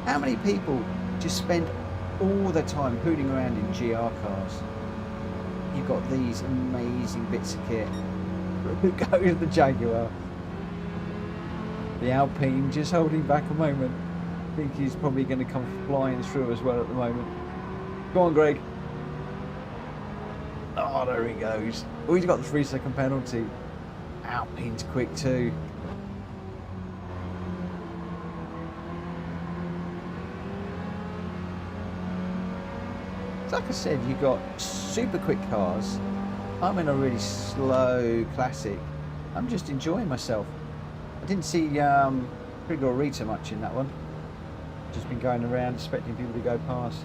Speaker 1: How many people just spend all their time hooning around in GR cars? You've got these amazing bits of kit. Go with the Jaguar. The Alpine just holding back a moment. I think he's probably going to come flying through as well at the moment. Go on, Greg. Oh, there he goes. Oh, he's got the 3-second penalty. Alpine's quick too. So like I said, you've got super quick cars. I'm in a really slow classic. I'm just enjoying myself. I didn't see Prig or Rita much in that one. Just been going around expecting people to go past.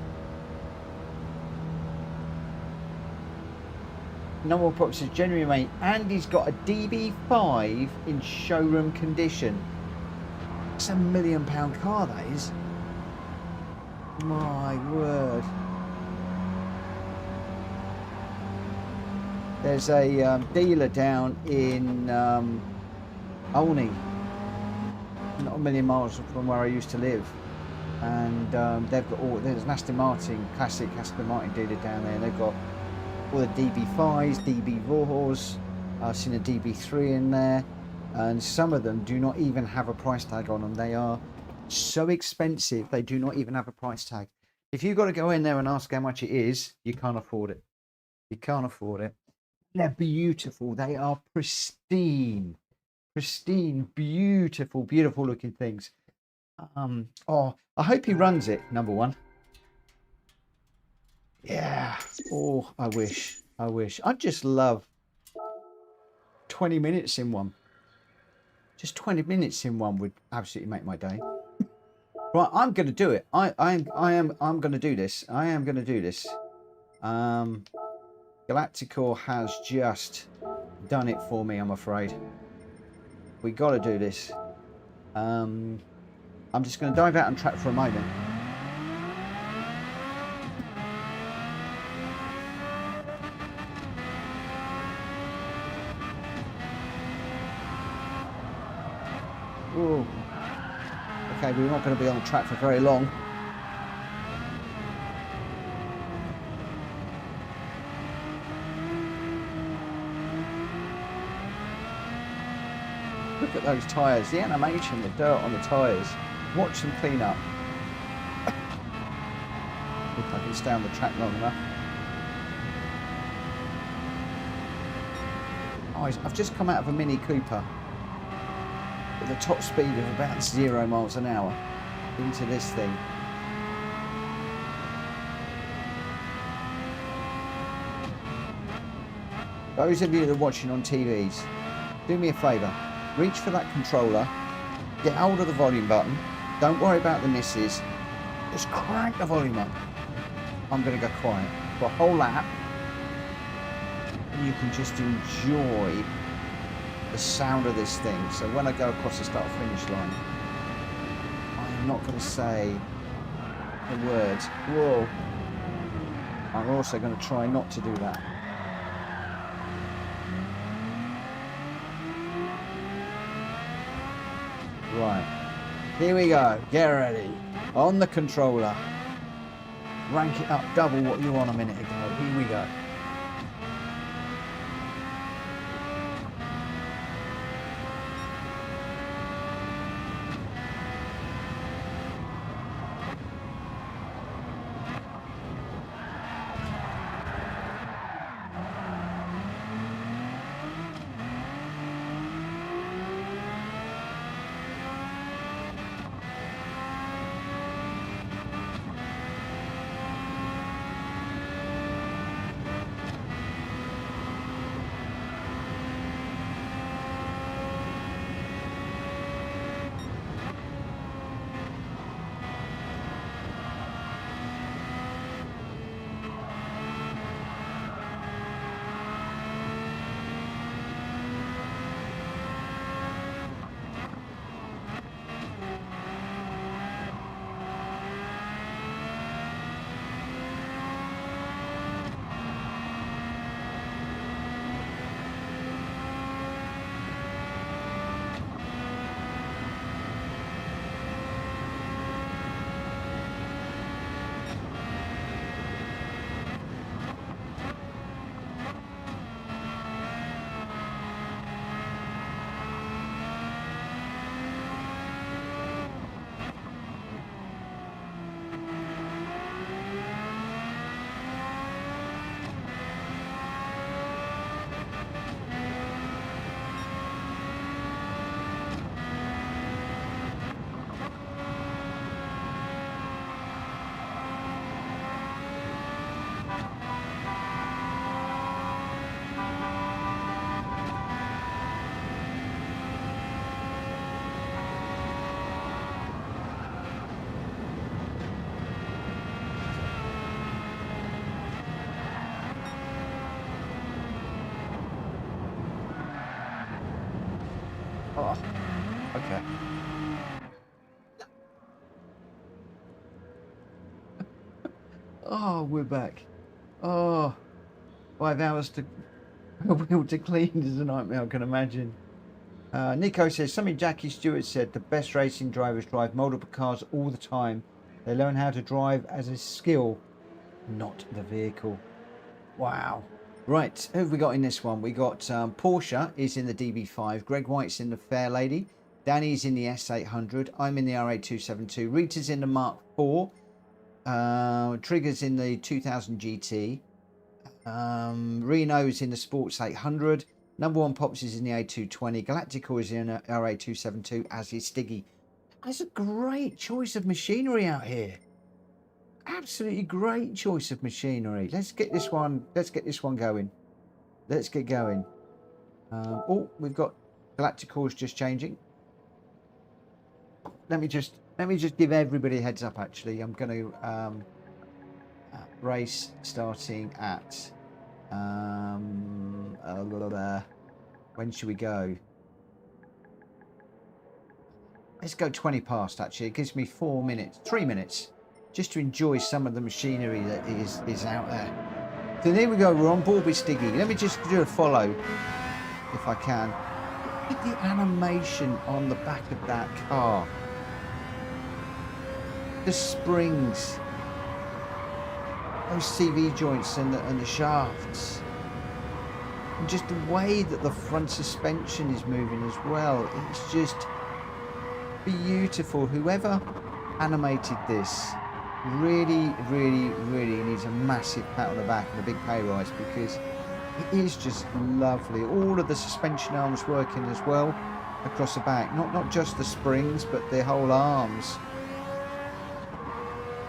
Speaker 1: No more props says January, mate. Andy's got a DB5 in showroom condition. It's a £1 million car, that is. My word. There's a dealer down in Olney, not a million miles from where I used to live, and they've got all. There's an Aston Martin, classic Aston Martin dealer down there. They've got all the DB5s, DB4s. I've seen a DB3 in there, and some of them do not even have a price tag on them. They are so expensive, they do not even have a price tag. If you've got to go in there and ask how much it is, you can't afford it. You can't afford it. They're beautiful. They are pristine, beautiful, beautiful looking things. Oh, I hope he runs it, number one. Yeah. Oh, I wish. I'd just love 20 minutes in one. Just 20 minutes in one would absolutely make my day. Right, I'm going to do it. I'm going to do this. I am going to do this. Galacticor has just done it for me, I'm afraid. We got to do this. I'm just going to dive out on track for a moment. Ooh. Okay, we're not going to be on the track for very long. Look at those tyres, the animation, the dirt on the tyres. Watch them clean up. If I can stay on the track long enough. Oh, I've just come out of a Mini Cooper with a top speed of about 0 miles an hour into this thing. Those of you that are watching on TVs, do me a favour. Reach for that controller, get hold of the volume button, don't worry about the misses, just crank the volume up. I'm going to go quiet for a whole lap, and you can just enjoy the sound of this thing. So when I go across the start-finish line, I'm not going to say the words, whoa. I'm also going to try not to do that. Right, here we go, get ready, on the controller, rank it up double what you were on a minute ago, here we go. Oh, okay. Oh, we're back. Oh, 5 hours to a wheel to clean is a nightmare, I can imagine. Nico says, something Jackie Stewart said, the best racing drivers drive multiple cars all the time. They learn how to drive as a skill, not the vehicle. Wow. Right, who have we got in this one? We got Porsche is in the DB5. Greg White's in the Fair Lady. Danny's in the S800. I'm in the RA272. Rita's in the Mark IV. Trigger's in the 2000 GT. Reno's in the Sports 800. Number one Pops is in the A220. Galactical is in the RA272, as is Stiggy. That's a great choice of machinery out here. Absolutely great choice of machinery. Let's get this one going. Let's get going. Oh, we've got Galactical's just changing. Let me just give everybody a heads up. Actually, I'm going to race starting at when should we go? Let's go 20 past. Actually, it gives me 3 minutes, just to enjoy some of the machinery that is out there. So there we go. We're on board with Stiggy. Let me just do a follow, if I can. Look at the animation on the back of that car. The springs, those CV joints and the shafts, and just the way that the front suspension is moving as well. It's just beautiful. Whoever animated this really needs a massive pat on the back and a big pay rise, because it is just lovely. All of the suspension arms working as well across the back, not just the springs but the whole arms.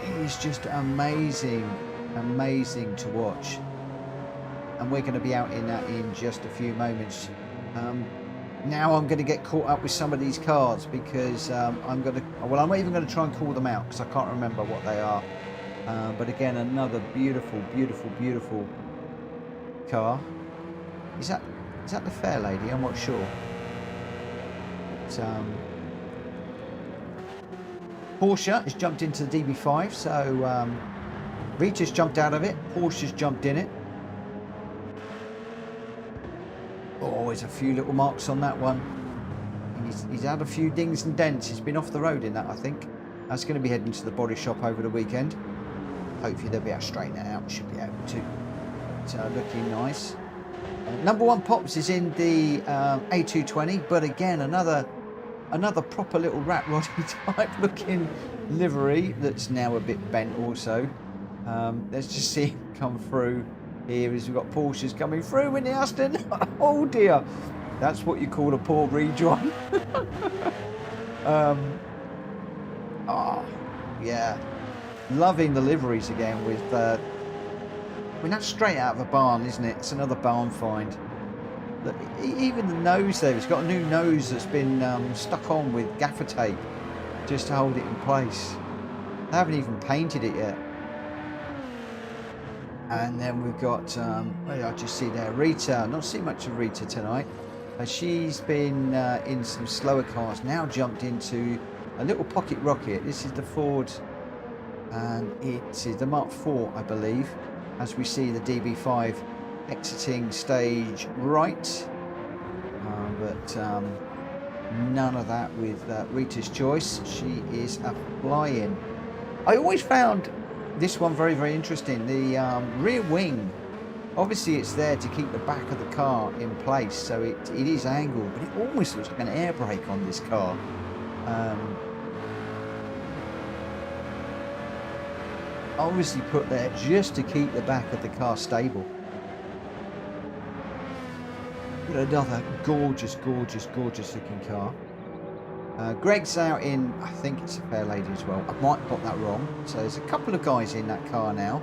Speaker 1: It is just amazing to watch, and we're going to be out in that in just a few moments. Now I'm going to get caught up with some of these cars, because I'm not even going to try and call them out because I can't remember what they are. But again, another beautiful car. Is that the Fair Lady? I'm not sure. But, Porsche has jumped into the DB5, so Rita's jumped out of it. Porsche's jumped in it. Oh, there's a few little marks on that one. He's had a few dings and dents. He's been off the road in that, I think. That's going to be heading to the body shop over the weekend. Hopefully they'll be able to straighten it out. Should be able to. So looking nice. Number one Pops is in the A220, but again another proper little rat roddy type looking livery that's now a bit bent also. Let's just see him come through here as we've got Porsches coming through in the Aston. Oh dear, that's what you call a poor rejoin. Oh yeah, loving the liveries again with I mean, that's straight out of a barn, isn't it? It's another barn find. Look, even the nose there, it's got a new nose that's been stuck on with gaffer tape just to hold it in place. They haven't even painted it yet. And then we've got, I just see there, Rita. Not seen much of Rita tonight. She's been in some slower cars, now jumped into a little pocket rocket. This is the Ford, and it is the Mark IV, I believe, as we see the DB5 exiting stage right. But none of that with Rita's choice. She is a fly-in. I always found this one very interesting. The rear wing, obviously it's there to keep the back of the car in place, so it is angled, but it almost looks like an air brake on this car. Obviously put there just to keep the back of the car stable. But another gorgeous looking car. Greg's out in, I think it's a Fair Lady as well. I might have got that wrong. So there's a couple of guys in that car now.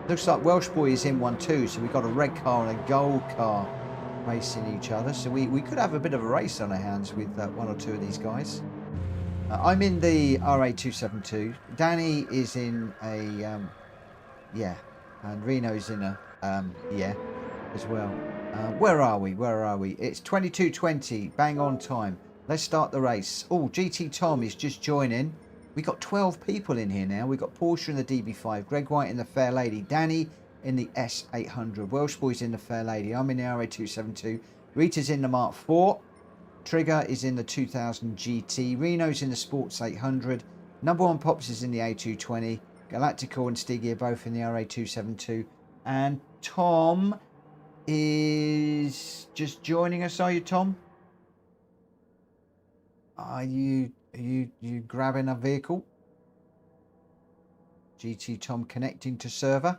Speaker 1: Looks like Welsh Boy is in one too. So we've got a red car and a gold car racing each other. So we could have a bit of a race on our hands with one or two of these guys. I'm in the RA272. Danny is in a, yeah. And Reno's in a, yeah, as well. Where are we? It's 22:20, bang on time. let's start the race. Oh, GT Tom is just joining. We got 12 people in here now. We got Porsche in the DB5, Greg White in the Fair Lady, Danny in the S800, Welsh Boys in the Fair Lady, I'm in the RA272, Rita's in the Mark IV, Trigger is in the 2000 GT, Reno's in the Sports 800, Number One Pops is in the A220, Galactical and Stiggy are both in the RA272, and Tom is just joining us. Are you, Tom? Are you grabbing a vehicle? GT Tom connecting to server.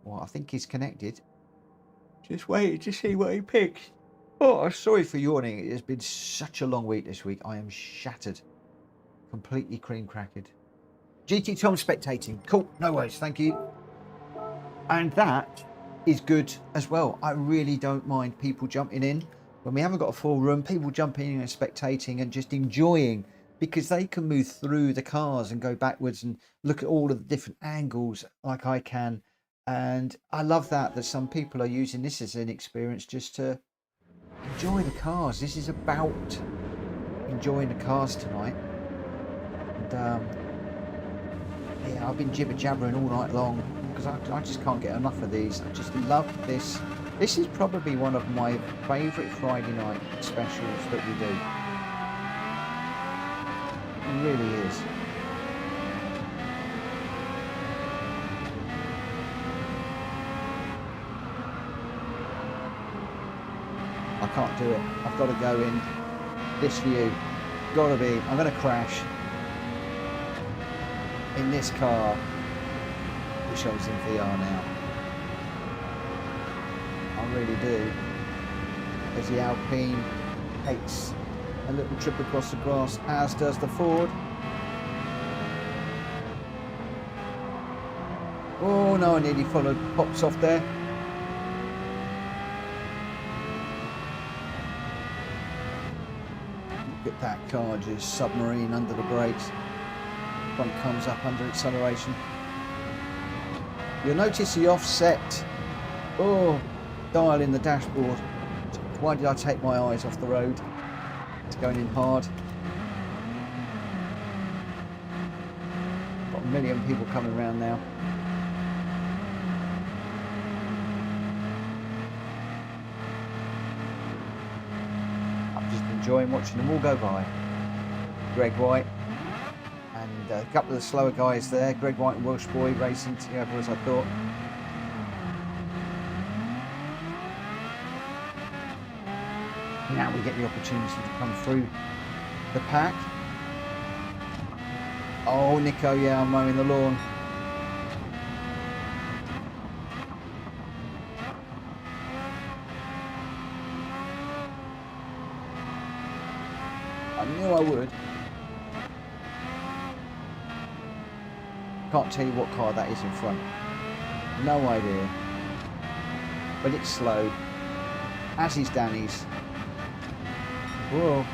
Speaker 1: Well, I think he's connected. Just waiting to see what he picks. Oh, I'm sorry for yawning. It has been such a long week this week. I am shattered. Completely cream crackered. GT Tom spectating. Cool. No worries. Thank you. And that is good as well. I really don't mind people jumping in. When we haven't got a full room, people jumping in and spectating and just enjoying, because they can move through the cars and go backwards and look at all of the different angles like I can. And I love that some people are using this as an experience just to enjoy the cars. This is about enjoying the cars tonight. And yeah, I've been jibber jabbering all night long because I just can't get enough of these. I just love this. This is probably one of my favourite Friday night specials that we do. It really is. I can't do it. I've got to go in this view. Gotta be. I'm going to crash in this car. Wish I was in VR now. I really do. As the Alpine takes a little trip across the grass, as does the Ford. Oh no, I nearly followed Pops off there. Look at that car just submarine under the brakes. Front comes up under acceleration. You'll notice the offset. Oh, dial in the dashboard. Why did I take my eyes off the road? It's going in hard. Got a million people coming around now. I'm just enjoying watching them all go by. Greg White and a couple of the slower guys there. Greg White and Welsh Boy racing together as I thought. Now we get the opportunity to come through the pack. Oh, Nico, yeah, I'm mowing the lawn. I knew I would. Can't tell you what car that is in front. No idea. But it's slow. As is Danny's. Whoa.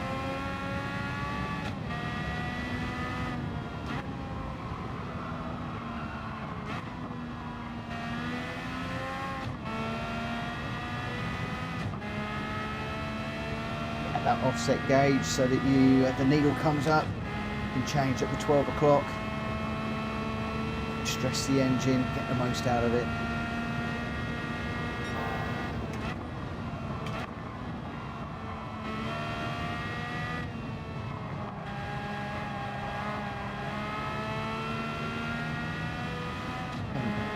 Speaker 1: At that offset gauge so that the needle comes up and change at the 12 o'clock. Stress the engine, get the most out of it.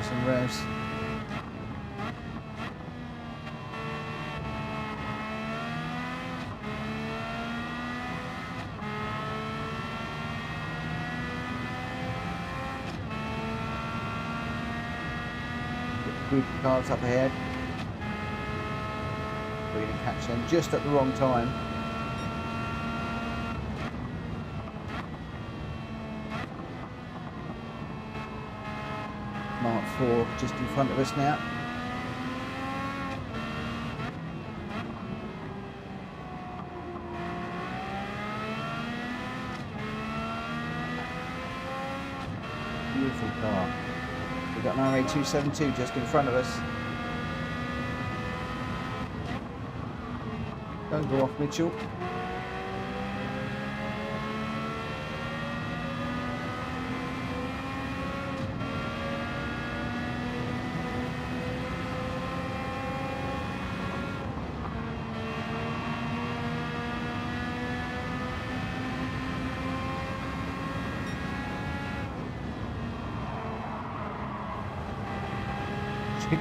Speaker 1: Some revs. Group of cars up ahead. We're going to catch them just at the wrong time. Mark IV just in front of us now. Beautiful car. We've got an RA272 just in front of us. Don't go off, Mitchell.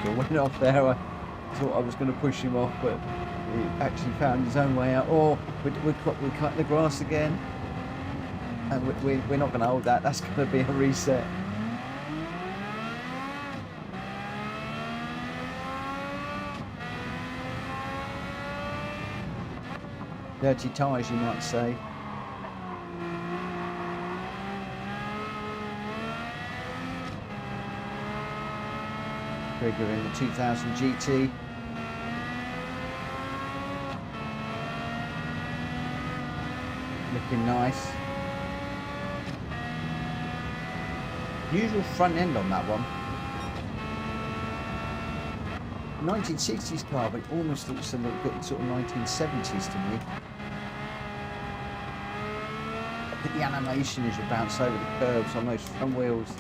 Speaker 1: I went off there. I thought I was going to push him off, but he actually found his own way out. Oh, we're cutting the grass again, and we're not going to hold that. That's going to be a reset. Dirty tyres, you might say. Trigger in the 2000 GT. Looking nice. Usual front end on that one. 1960s car, but it almost looks a little bit sort of 1970s to me. I think the animation as you bounce over the curves on those front wheels.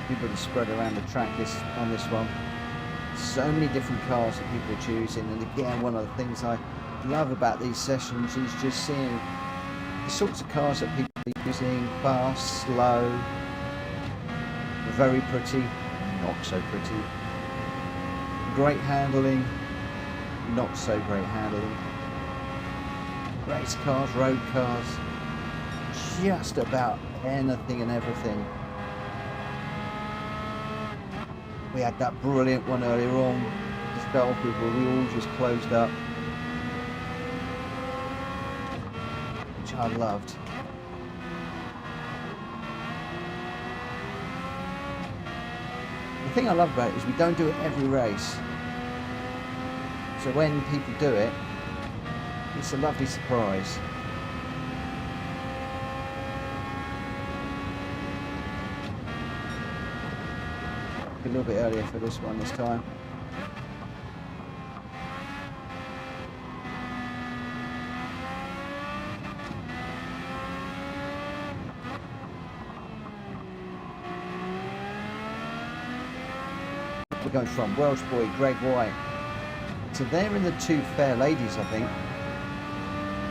Speaker 1: Everybody spread around the track on this one. So many different cars that people are choosing, and again, one of the things I love about these sessions is just seeing the sorts of cars that people are using: fast, slow, very pretty, not so pretty, great handling, not so great handling, race cars, road cars, just about anything and everything. We had that brilliant one earlier on to start off with where we all just closed up, which I loved. The thing I love about it is we don't do it every race, so when people do it, it's a lovely surprise. A little bit earlier for this one this time. We're going from Welsh boy Greg White to there in the two fair ladies, I think,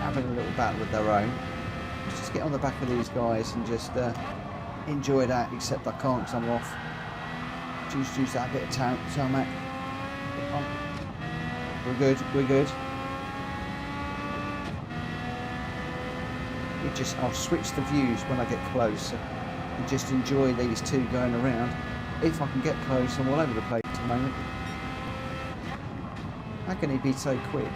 Speaker 1: having a little battle of their own. Let's just get on the back of these guys and just enjoy that, except I can't because I'm off. Choose that bit of tarmac. We're good, we're good. I'll switch the views when I get close and just enjoy these two going around. If I can get close, I'm all over the place at the moment. How can he be so quick?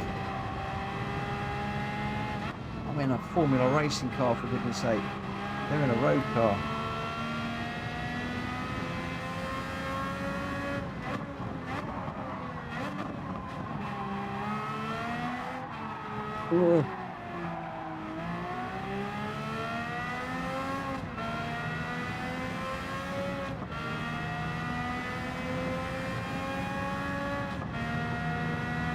Speaker 1: I'm in a Formula racing car, for goodness sake. They're in a road car. Ugh.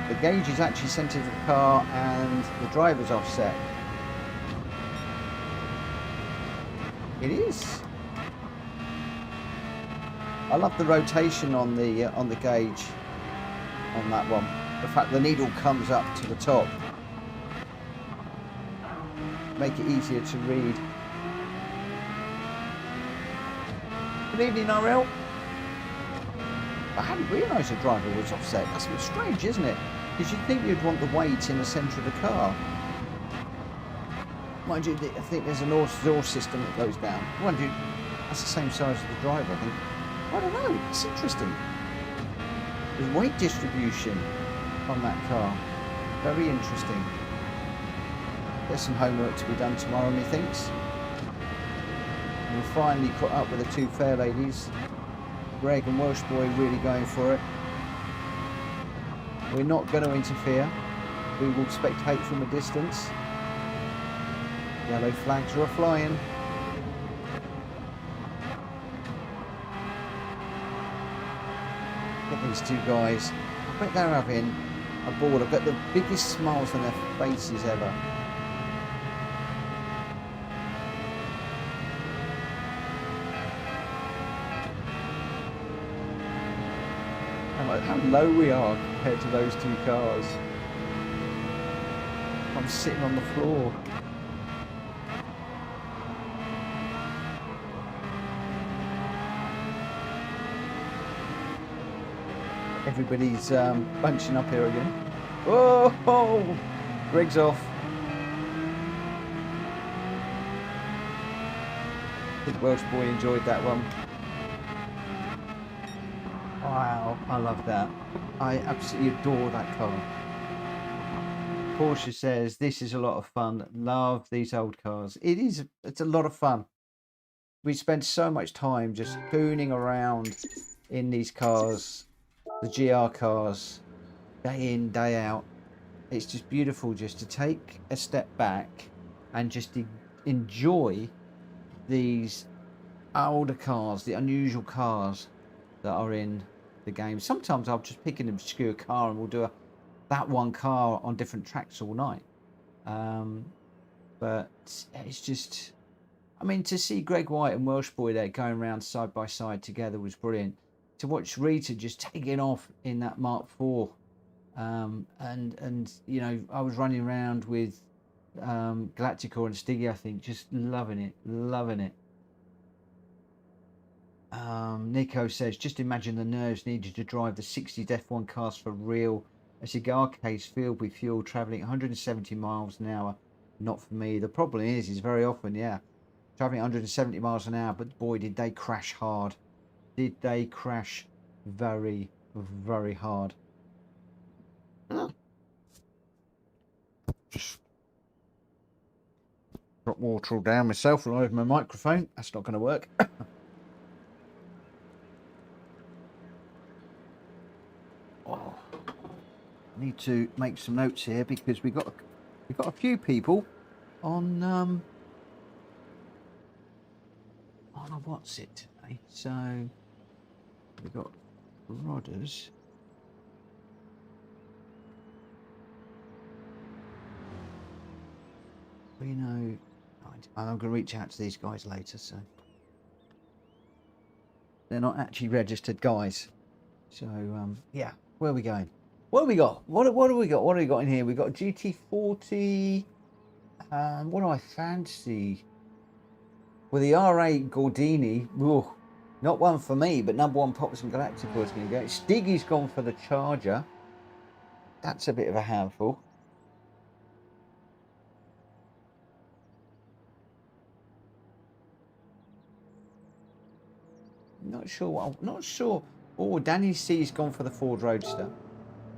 Speaker 1: The gauge is actually centered to the car and the driver's offset. It is. I love the rotation on the gauge on that one. The fact the needle comes up to the top. Make it easier to read. Good evening, RL. I hadn't realised the driver was offset. That's a bit strange, isn't it? Because you'd think you'd want the weight in the centre of the car. Mind you, I think there's an exhaust system that goes down. Mind you, that's the same size as the driver, I think. I don't know, it's interesting. There's weight distribution on that car. Very interesting. There's some homework to be done tomorrow, methinks. We'll finally put up with the two fair ladies. Greg and Welsh boy really going for it. We're not going to interfere. We will spectate from a distance. Yellow flags are flying. Look at these two guys. I bet they're having a ball. I've got the biggest smiles on their faces ever. How low we are compared to those two cars. I'm sitting on the floor. Everybody's bunching up here again. Oh, Greg's off. The Welsh boy enjoyed that one. Wow, I love that. I absolutely adore that car. Porsche says, this is a lot of fun. Love these old cars. It's a lot of fun. We spend so much time just gooning around in these cars, the GR cars, day in, day out. It's just beautiful just to take a step back and just enjoy these older cars, the unusual cars that are in the game. Sometimes I'll just pick an obscure car and we'll do that one car on different tracks all night. But it's just, I mean, to see Greg White and Welsh Boy there going around side by side together was brilliant. To watch Rita just taking off in that Mark IV, and you know, I was running around with Galacticor and Stiggy, I think, just loving it. Nico says, just imagine the nerves needed to drive the 60s F1 cars for real. A cigar case filled with fuel travelling 170 miles an hour. Not for me. The problem is very often, yeah, travelling 170 miles an hour, but boy, did they crash hard. Did they crash very, very hard. Just drop water all down myself all over my microphone. That's not going to work. Oh, I need to make some notes here because we've got a few people on a what's it today. So we've got Rodders. We know. I'm going to reach out to these guys later, so they're not actually registered guys. So yeah, where are we going? What have we got? What have we got? What have we got in here? We've got GT40. What do I fancy? Well, the R8 Gordini. Ooh, not one for me, but number one Pops and Galacticor is going to go. Stiggy's gone for the Charger. That's a bit of a handful. Not sure. Oh, Danny C's gone for the Ford Roadster.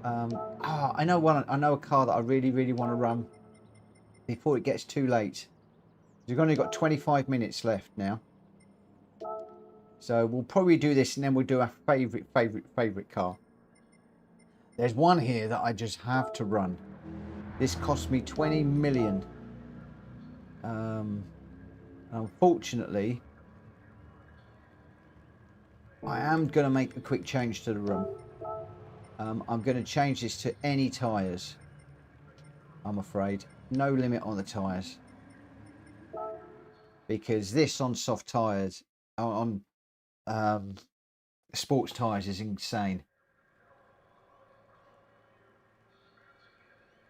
Speaker 1: I know one. I know a car that I really, really want to run before it gets too late. We've only got 25 minutes left now, so we'll probably do this and then we'll do our favorite car. There's one here that I just have to run. This cost me 20 million. Unfortunately, I am going to make a quick change to the room. I'm going to change this to any tyres. I'm afraid. No limit on the tyres. Because this on soft tyres, on sports tyres is insane.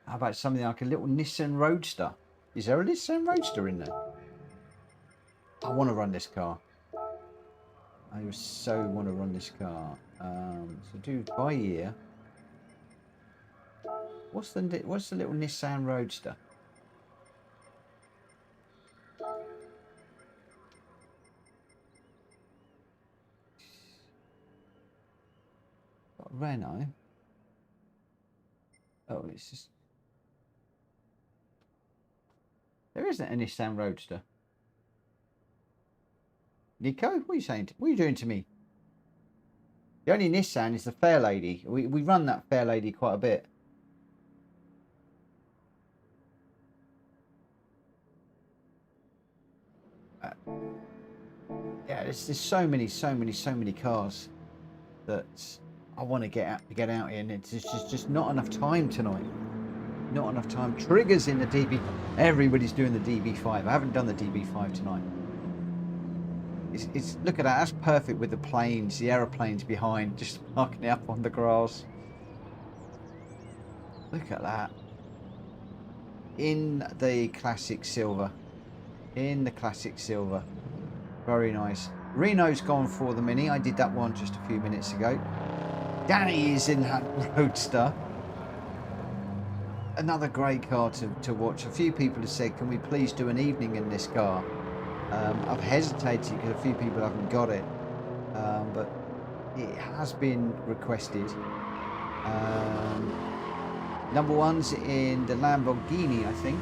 Speaker 1: How about something like a little Nissan Roadster? Is there a Nissan Roadster in there? I want to run this car. I so want to run this car. So do by year. What's the little Nissan Roadster? Got a Renault. Oh, it's just there isn't a Nissan Roadster. Nico, what are you saying? What are you doing to me? The only Nissan is the Fair Lady. We run that Fair Lady quite a bit. Yeah, there's so many cars that I want to get out here, and it's just not enough time tonight. Not enough time. Triggers in the DB. Everybody's doing the DB5. I haven't done the DB5 tonight. It's look at that. That's perfect with the planes, the aeroplanes behind, just parking it up on the grass. Look at that. In the classic silver. In the classic silver. Very nice. Reno's gone for the Mini. I did that one just a few minutes ago. Danny is in that Roadster. Another great car to watch. A few people have said, can we please do an evening in this car? I've hesitated because a few people haven't got it. But it has been requested. Number one's in the Lamborghini, I think.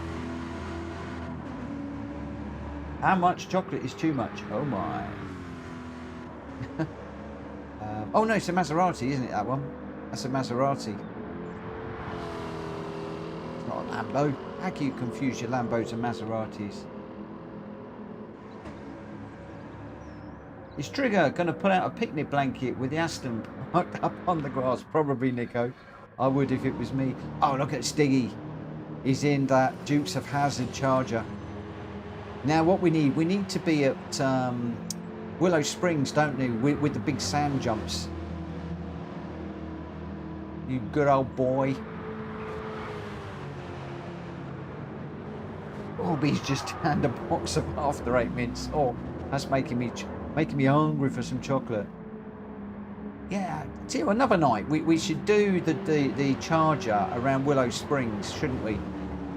Speaker 1: How much chocolate is too much? Oh my. Oh no, it's a Maserati, isn't it, that one? That's a Maserati. It's not a Lambo. How can you confuse your Lambos and Maseratis? Is Trigger going to put out a picnic blanket with the Aston parked up on the grass? Probably, Nico. I would if it was me. Oh, look at Stiggy. He's in that Dukes of Hazzard Charger. Now, what we need to be at Willow Springs, don't we? With the big sand jumps. You good old boy. Bobby's just had a box of after 8 minutes. Oh, that's making me hungry for some chocolate. Yeah, tell you another night we should do the charger around Willow Springs, shouldn't we?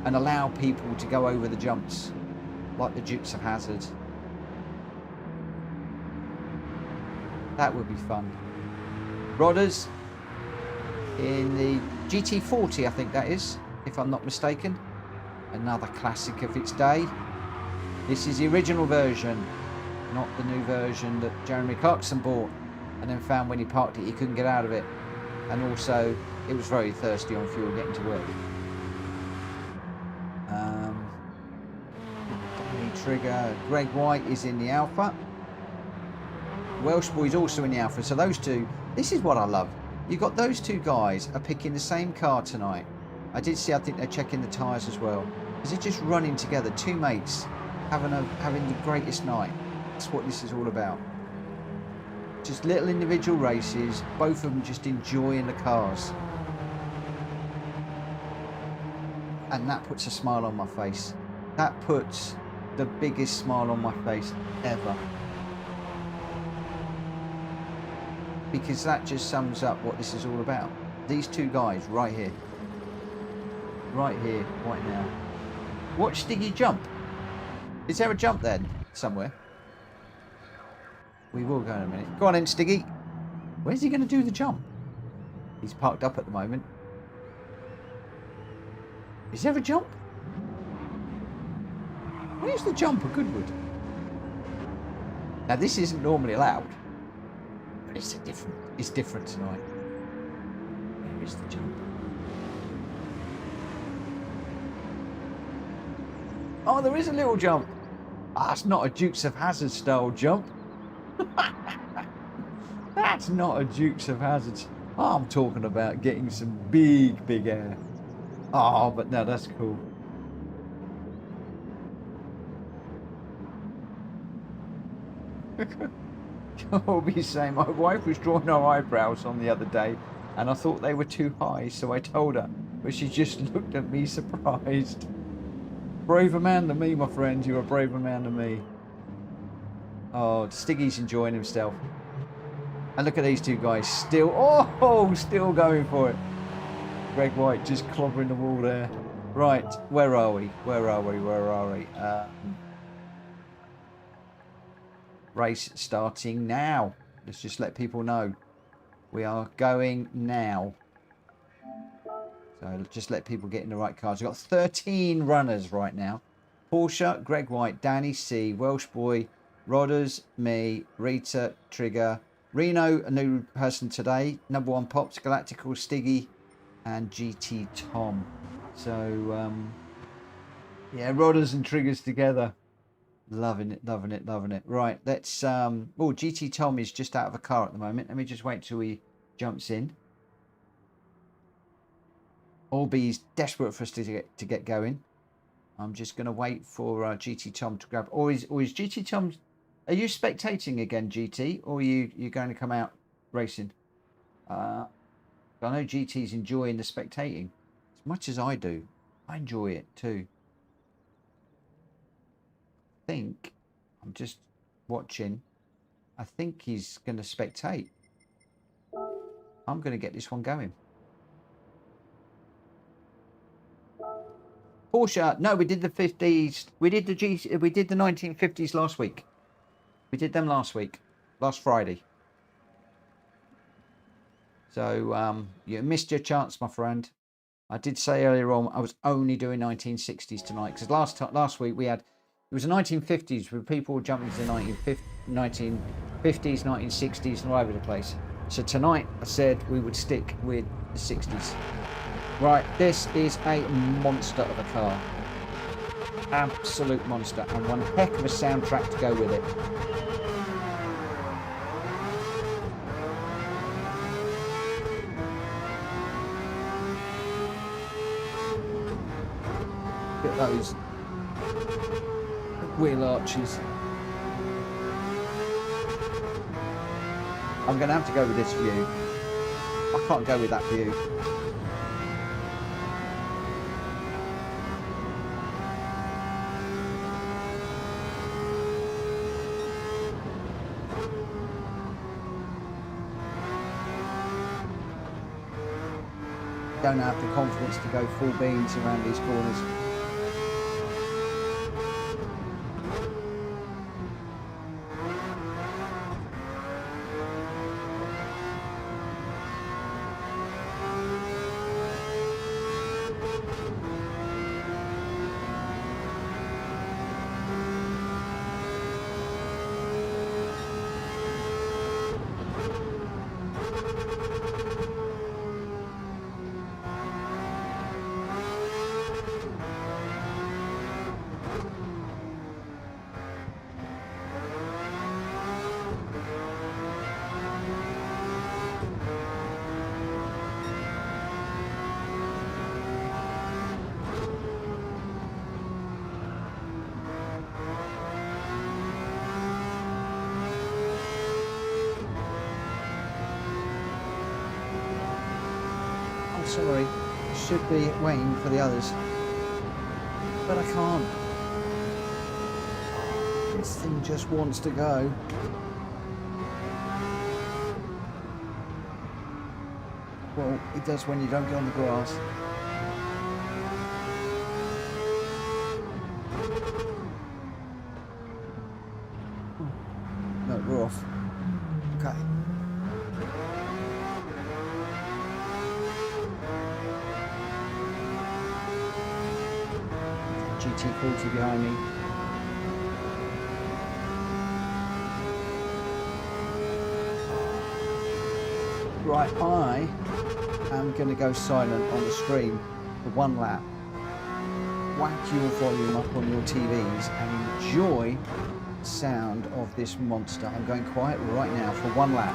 Speaker 1: And allow people to go over the jumps like the Dukes of Hazzard. That would be fun. Rodders in the GT40, I think that is, if I'm not mistaken. Another classic of its day. This is the original version, not the new version that Jeremy Clarkson bought and then found when he parked it he couldn't get out of it. And also it was very thirsty on fuel getting to work. Trigger. Greg White is in the Alpha. Welsh Boy's also in the Alpha. So those two, this is what I love. You've got those two guys are picking the same car tonight. I did see, I think they're checking the tyres as well. Because they're just running together, two mates having the greatest night. That's what this is all about. Just little individual races, both of them just enjoying the cars. And that puts a smile on my face. That puts the biggest smile on my face ever. Because that just sums up what this is all about. These two guys right here. Right here, right now. Watch Stiggy jump. Is there a jump then? Somewhere? We will go in a minute. Go on then, Stiggy. Where's he going to do the jump? He's parked up at the moment. Is there a jump? Where's the jump at Goodwood? Now this isn't normally allowed. But it's different tonight. Where is the jump? Oh, there is a little jump. Ah, it's not a Dukes of Hazzard style jump. That's not a Dukes of Hazzard. Oh, I'm talking about getting some big air. Oh, but no, that's cool. I'll be saying my wife was drawing her eyebrows on the other day and I thought they were too high, so I told her, but she just looked at me surprised. Braver man than me, my friend. You're a braver man than me. Oh, Stiggy's enjoying himself. And look at these two guys still, still going for it. Greg White just clobbering the wall there. Right, where are we? Race starting now. Let's just let people know. We are going now. So just let people get in the right cars. We've got 13 runners right now. Porsche, Greg White, Danny C, Welsh Boy, Rodders, me, Rita, Trigger, Reno, a new person today, number one Pops, Galactical, Stiggy, and GT Tom. So, yeah, Rodders and Triggers together. Loving it. Right, let's, GT Tom is just out of a car at the moment. Let me just wait till he jumps in. Alby's desperate for us to get going. I'm just going to wait for GT Tom to grab. Or is GT Tom? Are you spectating again, GT, or are you going to come out racing? I know GT's enjoying the spectating as much as I do. I enjoy it too. I think I'm just watching. I think he's going to spectate. I'm going to get this one going. Porsche. No, we did the 50s. We did the 1950s last week. We did them last week, last Friday. So you missed your chance, my friend. I did say earlier on I was only doing 1960s tonight because last week we had, it was the 1950s where people were jumping to the 1950s, 1960s and all over the place. So tonight I said we would stick with the 60s. Right, this is a monster of a car. Absolute monster, and one heck of a soundtrack to go with it. Look at those wheel arches. I'm going to have to go with this view. I can't go with that view. Don't have the confidence to go full beans around these corners. Sorry, should be waiting for the others, but I can't. This thing just wants to go. Well, it does when you don't get on the grass. No, we're off. Okay. GT40 behind me. Right, I am going to go silent on the stream for one lap. Whack your volume up on your TVs and enjoy the sound of this monster. I'm going quiet right now for one lap.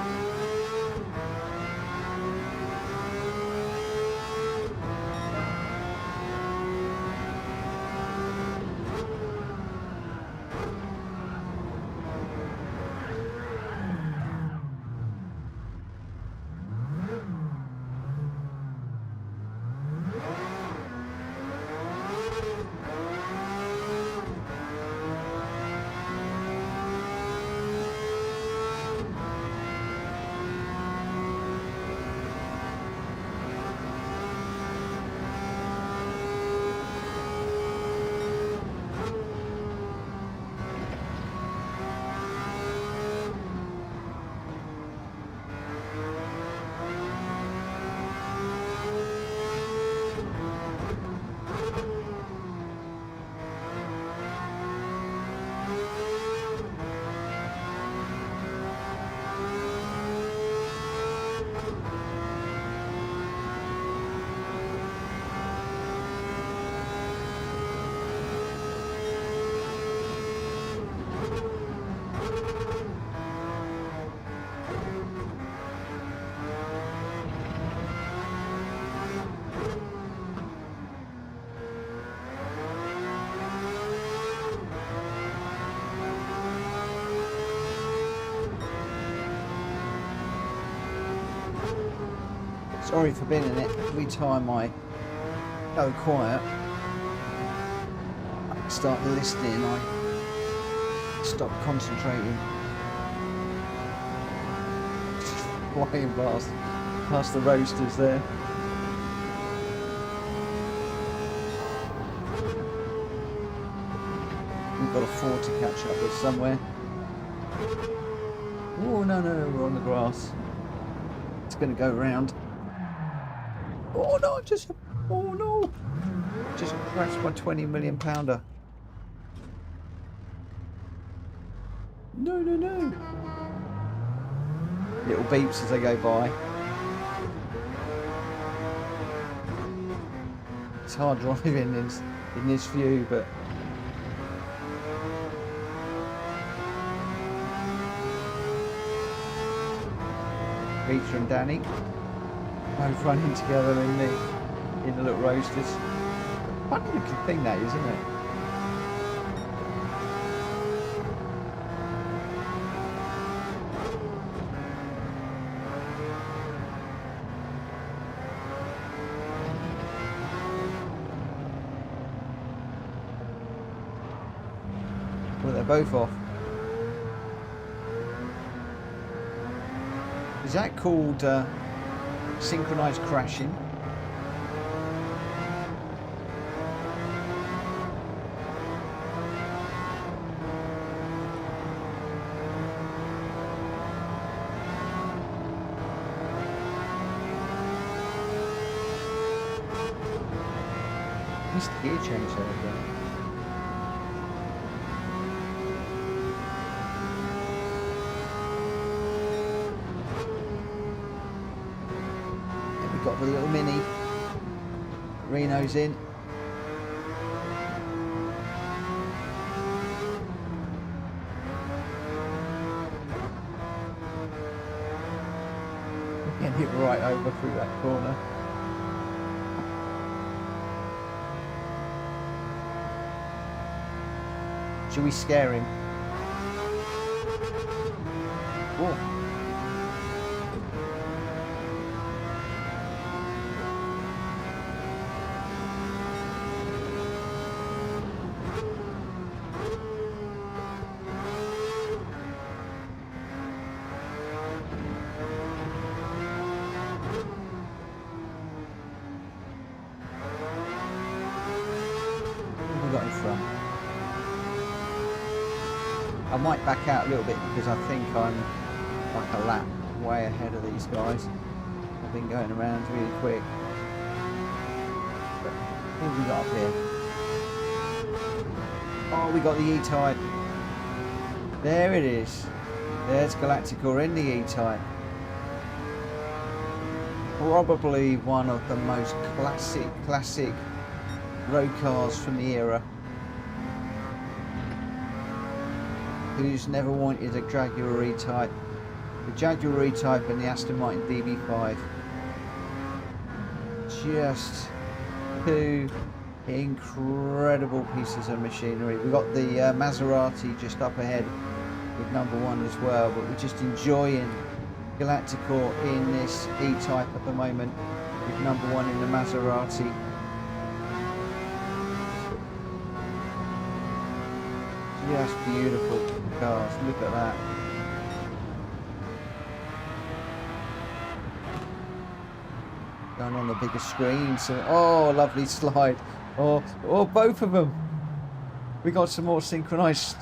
Speaker 1: Sorry for being in it. Every time I go quiet, I start listening, I stop concentrating. Flying past the roasters there. We've got a Ford to catch up with somewhere. Oh no, we're on the grass. It's going to go round. Oh no, oh no, just crashed my 20 million pounder. No. Little beeps as they go by. It's hard driving in this view, but Peter and Danny both running together in the little roasters. Funny looking thing that is, isn't it? Well, they're both off. Is that called synchronized crashing? Missed the gear change there again. Got the little Mini. Reno's in. Getting hit right over through that corner. Should we scare him? Whoa. Got in front. I might back out a little bit because I think I'm like a lap way ahead of these guys. I've been going around really quick. But what have we got up here? Oh, we got the E-Type. There it is. There's Galacticor in the E-Type. Probably one of the most classic road cars from the era. Who's never wanted a Jaguar E-Type? The Jaguar E-Type and the Aston Martin DB5. Just two incredible pieces of machinery. We've got the Maserati just up ahead with #1 as well, but we're just enjoying Galacticor in this E-Type at the moment with #1 in the Maserati. Just beautiful cars, look at that. Going on the bigger screen, so oh, lovely slide. Oh, both of them. We got some more synchronized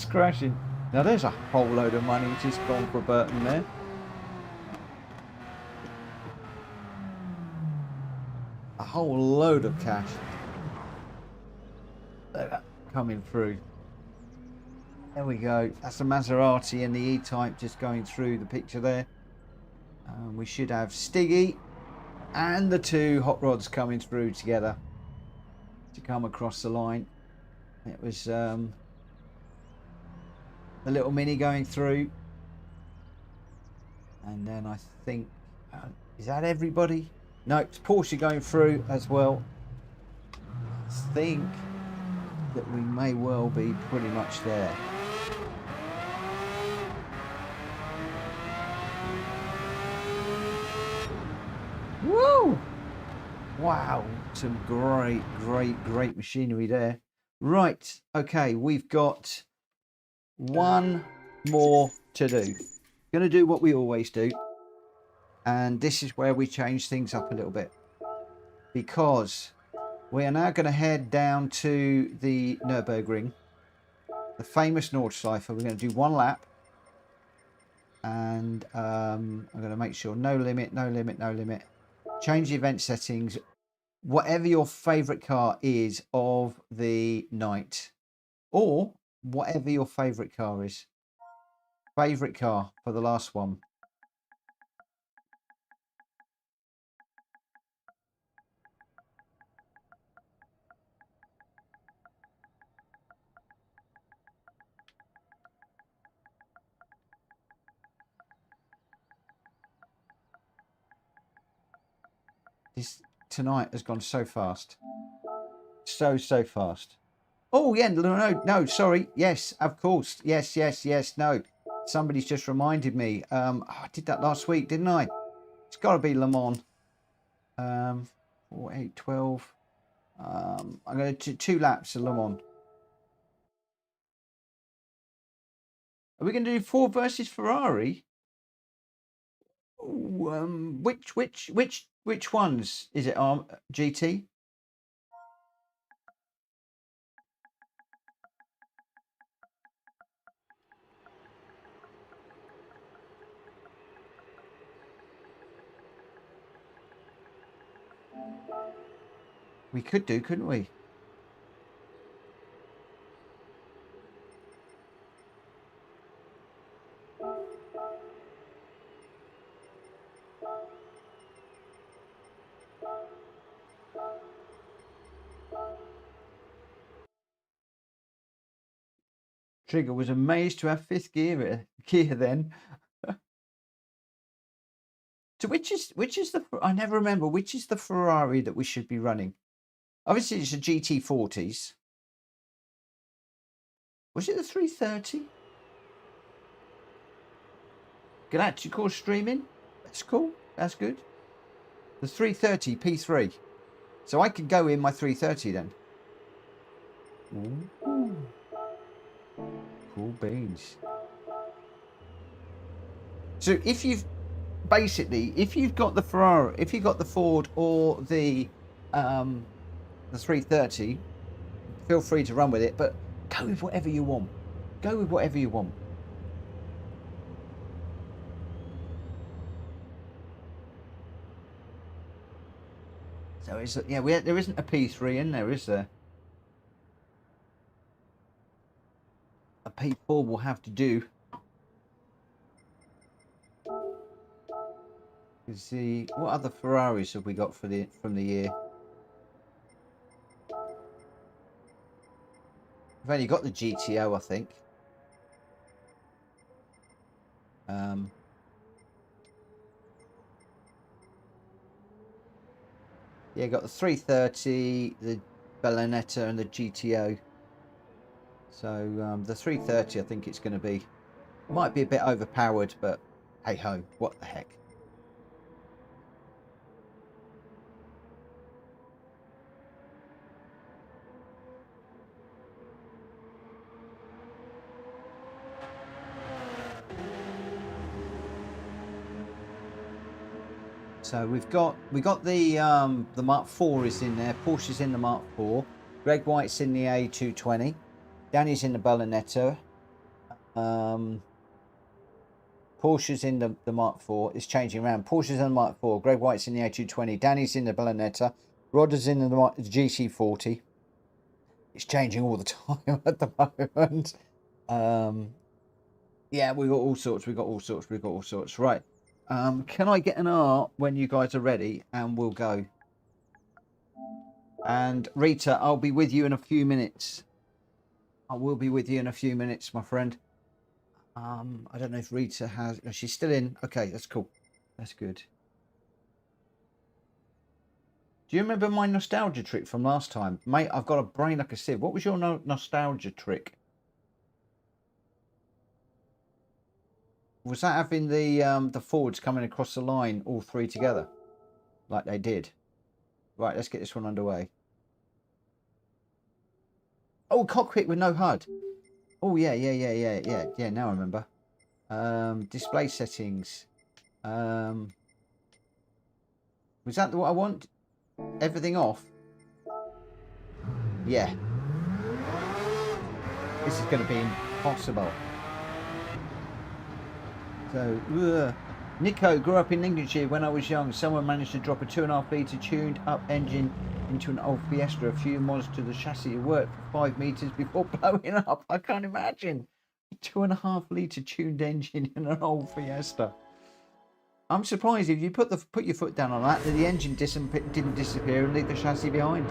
Speaker 1: crashing. Now there's a whole load of money just gone for Burton there. A whole load of cash. Look at that coming through. There we go. That's the Maserati and the E-Type just going through the picture there. We should have Stiggy and the two hot rods coming through together to come across the line. It was the little Mini going through, and then I think is that everybody? No, it's Porsche going through as well. I think that we may well be pretty much there. Wow, some great machinery there. Right, okay, we've got one more to do. Going to do what we always do. And this is where we change things up a little bit. Because we are now going to head down to the Nürburgring. The famous Nordschleife. We're going to do one lap. And I'm going to make sure no limit, no limit, no limit. Change the event settings. Whatever your favourite car is of the night. Or whatever your favourite car is. Favourite car for the last one. This tonight has gone so fast. So fast. Oh, yeah, no, sorry. Yes, of course. Yes, no. Somebody's just reminded me. I did that last week, didn't I? It's got to be Le Mans. 4, 8, 12. I'm going to do 2 laps of Le Mans. Are we going to do Ford versus Ferrari? Ooh, which ones? Is it GT? We could do, couldn't we? Trigger was amazed to have 5th gear then. So which is the I never remember which is the Ferrari that we should be running. Obviously it's a GT40s. Was it the 330? Galactic Core streaming? That's cool. That's good. The 330 P3. So I could go in my 330 then. Ooh. Cool beans. So if you've got the Ferrari, if you've got the Ford or the 330, feel free to run with it, but go with whatever you want. Go with whatever you want. So it's, yeah, there isn't a P3 in there, is there? A P4 will have to do. Let's see, what other Ferraris have we got from the year? We've only got the GTO, I think. Yeah, got the 330, the Bellonetta, and the GTO. So the 330, I think it's going to be. Might be a bit overpowered, but hey ho, what the heck. So we got the Mark IV is in there. Porsche's in the Mark IV. Greg White's in the A220. Danny's in the Bellonetta. Porsche's in the Mark IV. It's changing around. Porsche's in the Mark IV. Greg White's in the A220. Danny's in the Bellonetta. Rodder's in the GC40. It's changing all the time at the moment. Yeah, we got all sorts. Right. Can I get an R when you guys are ready, and we'll go. And Rita, I'll be with you in a few minutes. I will be with you in a few minutes, my friend. I don't know if Rita has. She's still in. Okay, that's cool. That's good. Do you remember my nostalgia trick from last time, mate? I've got a brain like a sieve. What was your nostalgia trick? Was that having the Fords coming across the line all 3 together, like they did? Right, let's get this one underway. Oh, cockpit with no HUD. Oh, yeah. Now I remember. Display settings. Was that what I want? Everything off? Yeah. This is going to be impossible. So, Nico grew up in Lincolnshire. When I was young, someone managed to drop a 2.5 litre tuned up engine into an old Fiesta a few miles to the chassis. It worked for 5 metres before blowing up. I can't imagine. 2.5 litre tuned engine in an old Fiesta. I'm surprised if you put your foot down on that the engine didn't disappear and leave the chassis behind.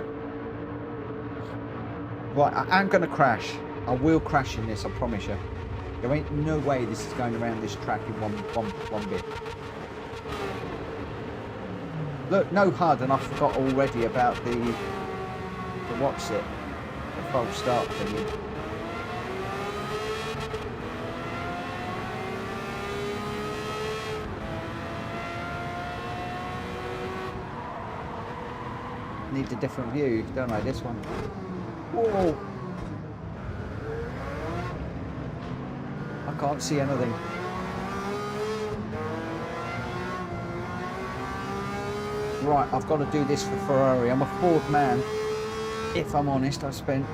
Speaker 1: Right, I am going to crash. I will crash in this, I promise you. There ain't no way this is going around this track in one bit. Look, no HUD, and I forgot already about the what's it? The false start thingy. Need a different view, don't I? This one. Whoa! I can't see anything. Right, I've got to do this for Ferrari. I'm a Ford man. If I'm honest, I've spent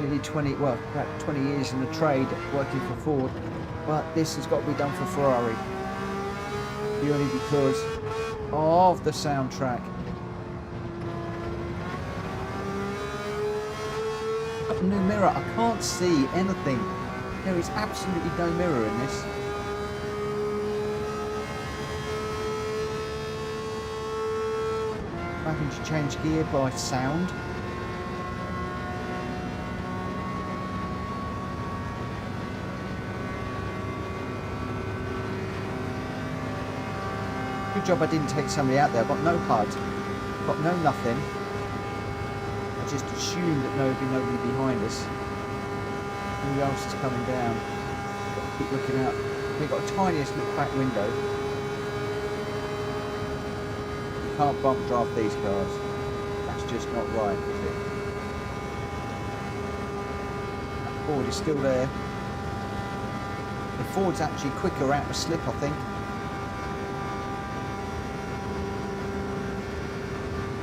Speaker 1: nearly about 20 years in the trade working for Ford. But this has got to be done for Ferrari. Purely because of the soundtrack. Got a new mirror. I can't see anything. There is absolutely no mirror in this. Having to change gear by sound. Good job I didn't take somebody out there. I've got no HUD. Got no nothing. I just assumed that nobody behind us. Who else is coming down? Got to keep looking out. We've got the tiniest little back window. You can't bump draft these cars. That's just not right, is it? That Ford is still there. The Ford's actually quicker out of slip, I think.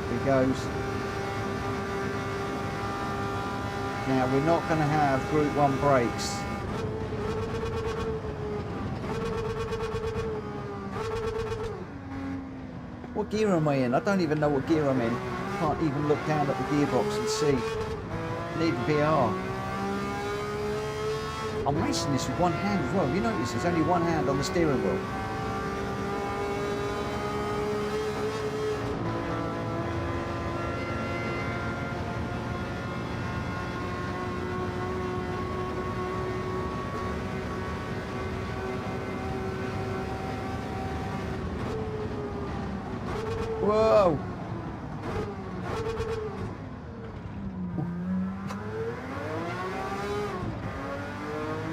Speaker 1: Here he goes. Now, we're not going to have Group 1 brakes. What gear am I in? I don't even know what gear I'm in. Can't even look down at the gearbox and see. Need VR. I'm racing this with one hand as well. You notice there's only one hand on the steering wheel. Whoa!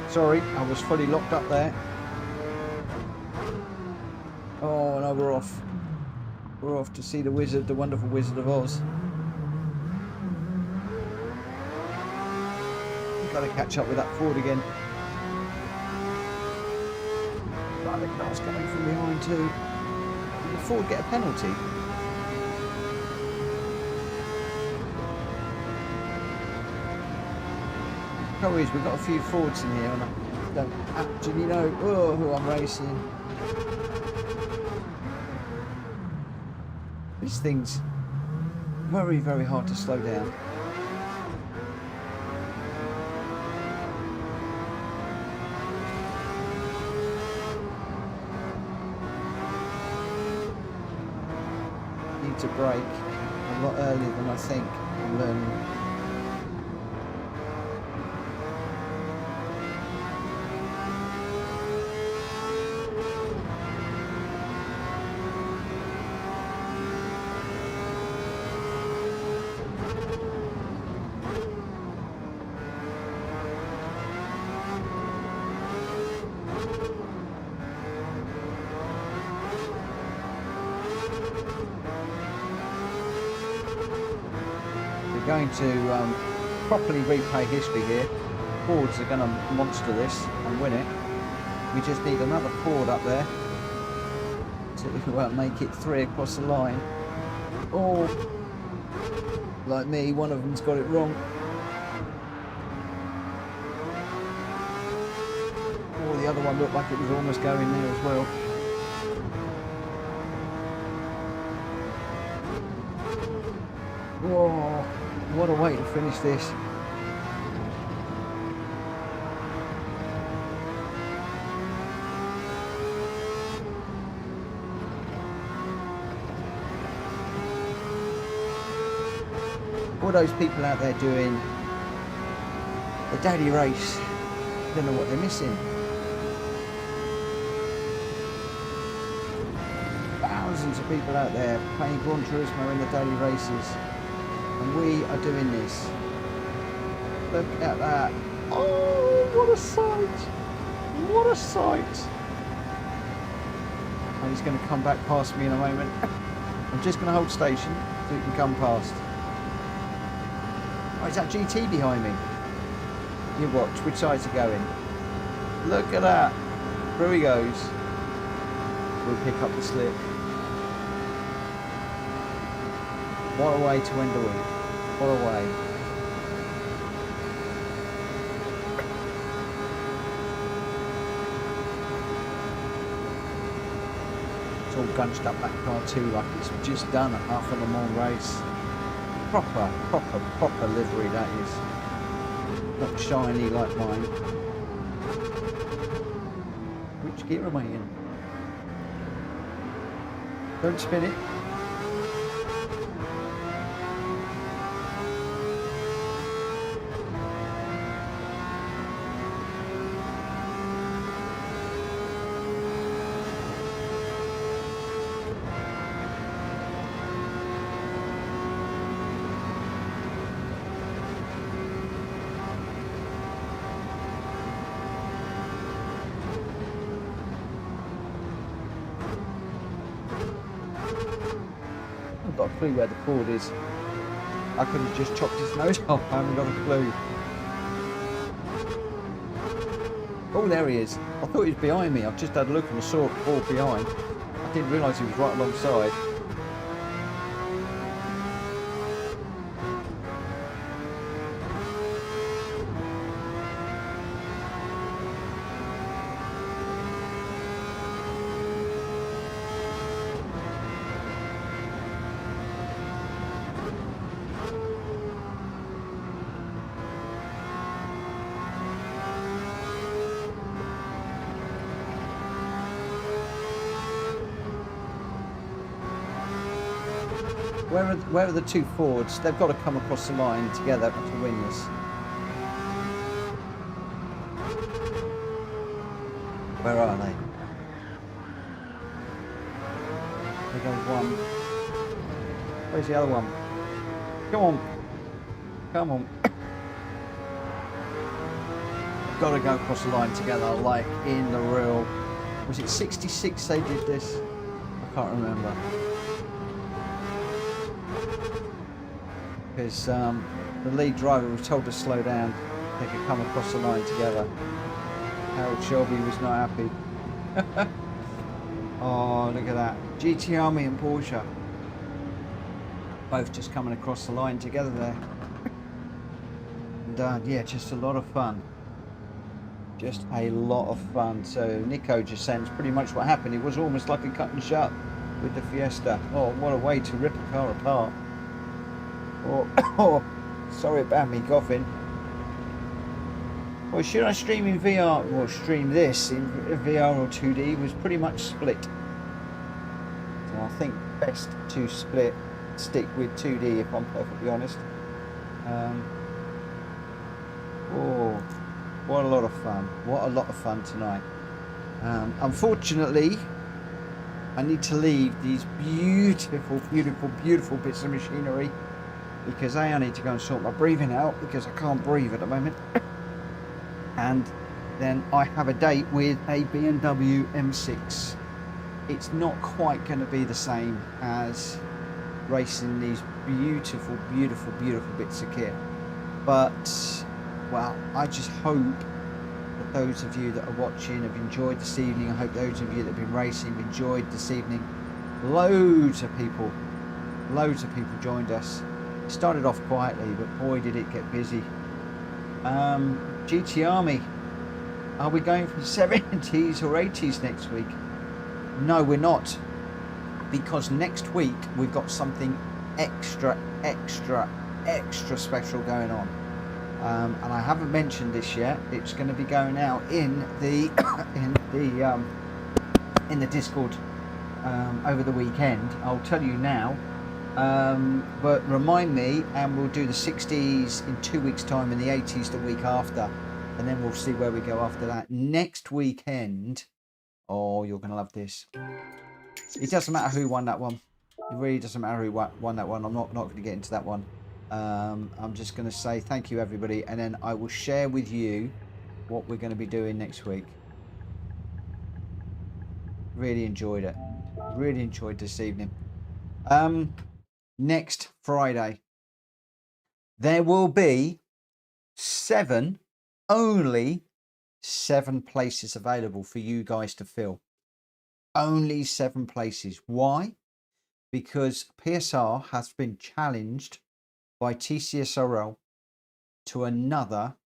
Speaker 1: Sorry, I was fully locked up there. Oh, no, we're off. We're off to see the wizard, the wonderful Wizard of Oz. We've got to catch up with that Ford again. But the car's coming from behind too. Did the Ford get a penalty? The trouble is, we've got a few Fords in here and I don't actually know who I'm racing. This thing's very, very hard to slow down. Need to brake a lot earlier than I think I'm learning. we're going to properly replay history here. Fords are going to monster this and win it. We just need another Ford up there so we won't make it 3 across the line. Or, like me, one of them's got it wrong. Or the other one looked like it was almost going there as well. Whoa, what a way to finish this. All those people out there doing the daily race, don't know what they're missing. Thousands of people out there playing Gran Turismo in the daily races, and we are doing this. Look at that. Oh, what a sight! What a sight! And he's going to come back past me in a moment. I'm just going to hold station so he can come past. Oh, is that GT behind me? You watch, which side's he going? Look at that. Through he goes. We'll pick up the slip. What a way to end the week. What a way. It's all gunched up that car too, like it's just done a half of the Le Mans race. Proper livery that is. Not shiny like mine. Which gear am I in? Don't spin it. I've got a clue where the Ford is. I could have just chopped his nose off, I haven't got a clue. Oh, there he is. I thought he was behind me. I've just had a look and I saw a Ford behind. I didn't realise he was right alongside. Where are the two Fords? They've got to come across the line together to win this. Where are they? There goes one. Where's the other one? Come on. Come on. They've got to go across the line together, like in the real... Was it 66 they did this? I can't remember. Because the lead driver was told to slow down, they could come across the line together. Harold Shelby was not happy. Oh, look at that. GT Army and Porsche. Both just coming across the line together there. And yeah, just a lot of fun. Just a lot of fun. So Nico just saying it's pretty much what happened. It was almost like a cut and shut with the Fiesta. Oh, what a way to rip a car apart. Oh, sorry about me coughing. Well, should I stream in VR or stream this in VR or 2D? It was pretty much split. So I think best to stick with 2D if I'm perfectly honest. Oh, what a lot of fun. What a lot of fun tonight. Unfortunately, I need to leave these beautiful bits of machinery because I need to go and sort my breathing out because I can't breathe at the moment. And then I have a date with a BMW M6. It's not quite going to be the same as racing these beautiful, beautiful, beautiful bits of kit. But, well, I just hope that those of you that are watching have enjoyed this evening. I hope those of you that have been racing have enjoyed this evening. Loads of people joined us. It started off quietly, but boy did it get busy. GT Army, are we going from 70s or 80s next week? No, we're not, because next week we've got something extra special going on. And I haven't mentioned this yet. It's going to be going out in the in the Discord over the weekend. I'll tell you now. But remind me, and we'll do the 60s in 2 weeks' time and the 80s the week after, and then we'll see where we go after that. Next weekend, oh, you're going to love this. It doesn't matter who won that one. It really doesn't matter who won that one. I'm not going to get into that one. I'm just going to say thank you, everybody, and then I will share with you what we're going to be doing next week. Really enjoyed it. Really enjoyed this evening. Next Friday, there will be only 7 places available for you guys to fill. Only 7 places. Why? Because PSR has been challenged by TCSRL to another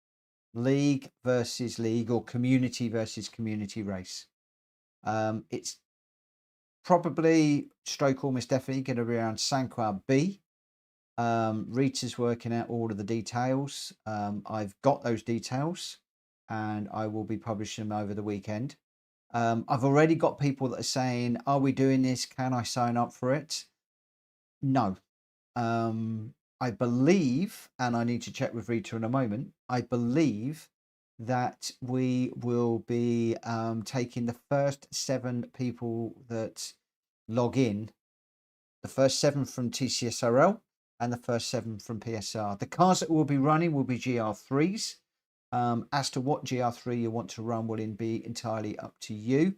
Speaker 1: league versus league or community versus community race. It's probably almost definitely going to be around Sanquhar B. Rita's working out all of the details. I've got those details and I will be publishing them over the weekend. I've already got people that are saying, are we doing this? Can I sign up for it? No. I believe, and I need to check with Rita in a moment, I believe that we will be taking the first 7 people that log in, the first 7 from TCSRL and the first 7 from PSR. The cars that we'll be running will be GR3s. As to what GR3 you want to run will be entirely up to you.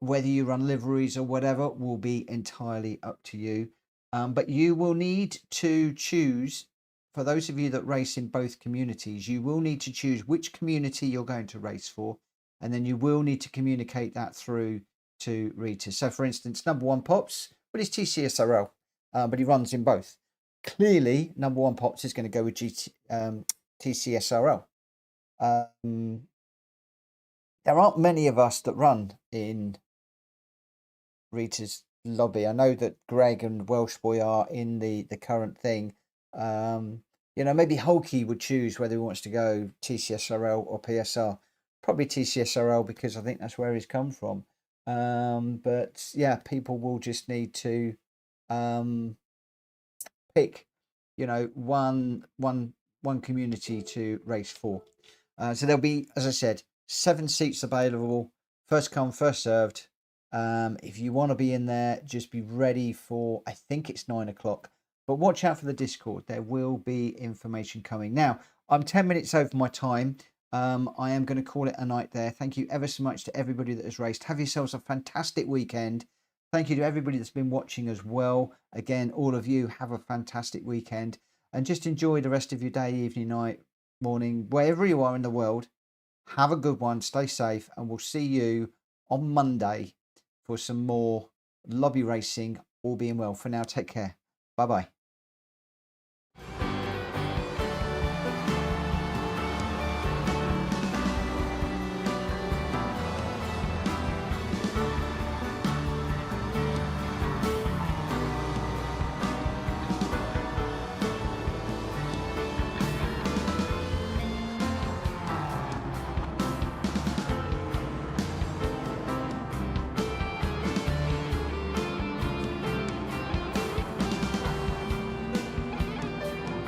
Speaker 1: Whether you run liveries or whatever will be entirely up to you. But you will need to choose, for those of you that race in both communities, you will need to choose which community you're going to race for. And then you will need to communicate that through to Rita. So for instance, number 1 Pops, but it's TCSRL, but he runs in both. Clearly, number 1 Pops is going to go with TCSRL. There aren't many of us that run in Rita's lobby. I know that Greg and Welsh Boy are in the current thing. You know, maybe Hulky would choose whether he wants to go TCSRL or PSR. Probably TCSRL because I think that's where he's come from. But yeah, people will just need to pick, you know, one community to race for. So there'll be, as I said, 7 seats available. First come, first served. If you want to be in there, just be ready for, I think it's 9 o'clock. But watch out for the Discord. There will be information coming. Now, I'm 10 minutes over my time. I am going to call it a night there. Thank you ever so much to everybody that has raced. Have yourselves a fantastic weekend. Thank you to everybody that's been watching as well. Again, all of you have a fantastic weekend. And just enjoy the rest of your day, evening, night, morning, wherever you are in the world. Have a good one. Stay safe. And we'll see you on Monday for some more lobby racing, all being well. For now, take care. Bye-bye.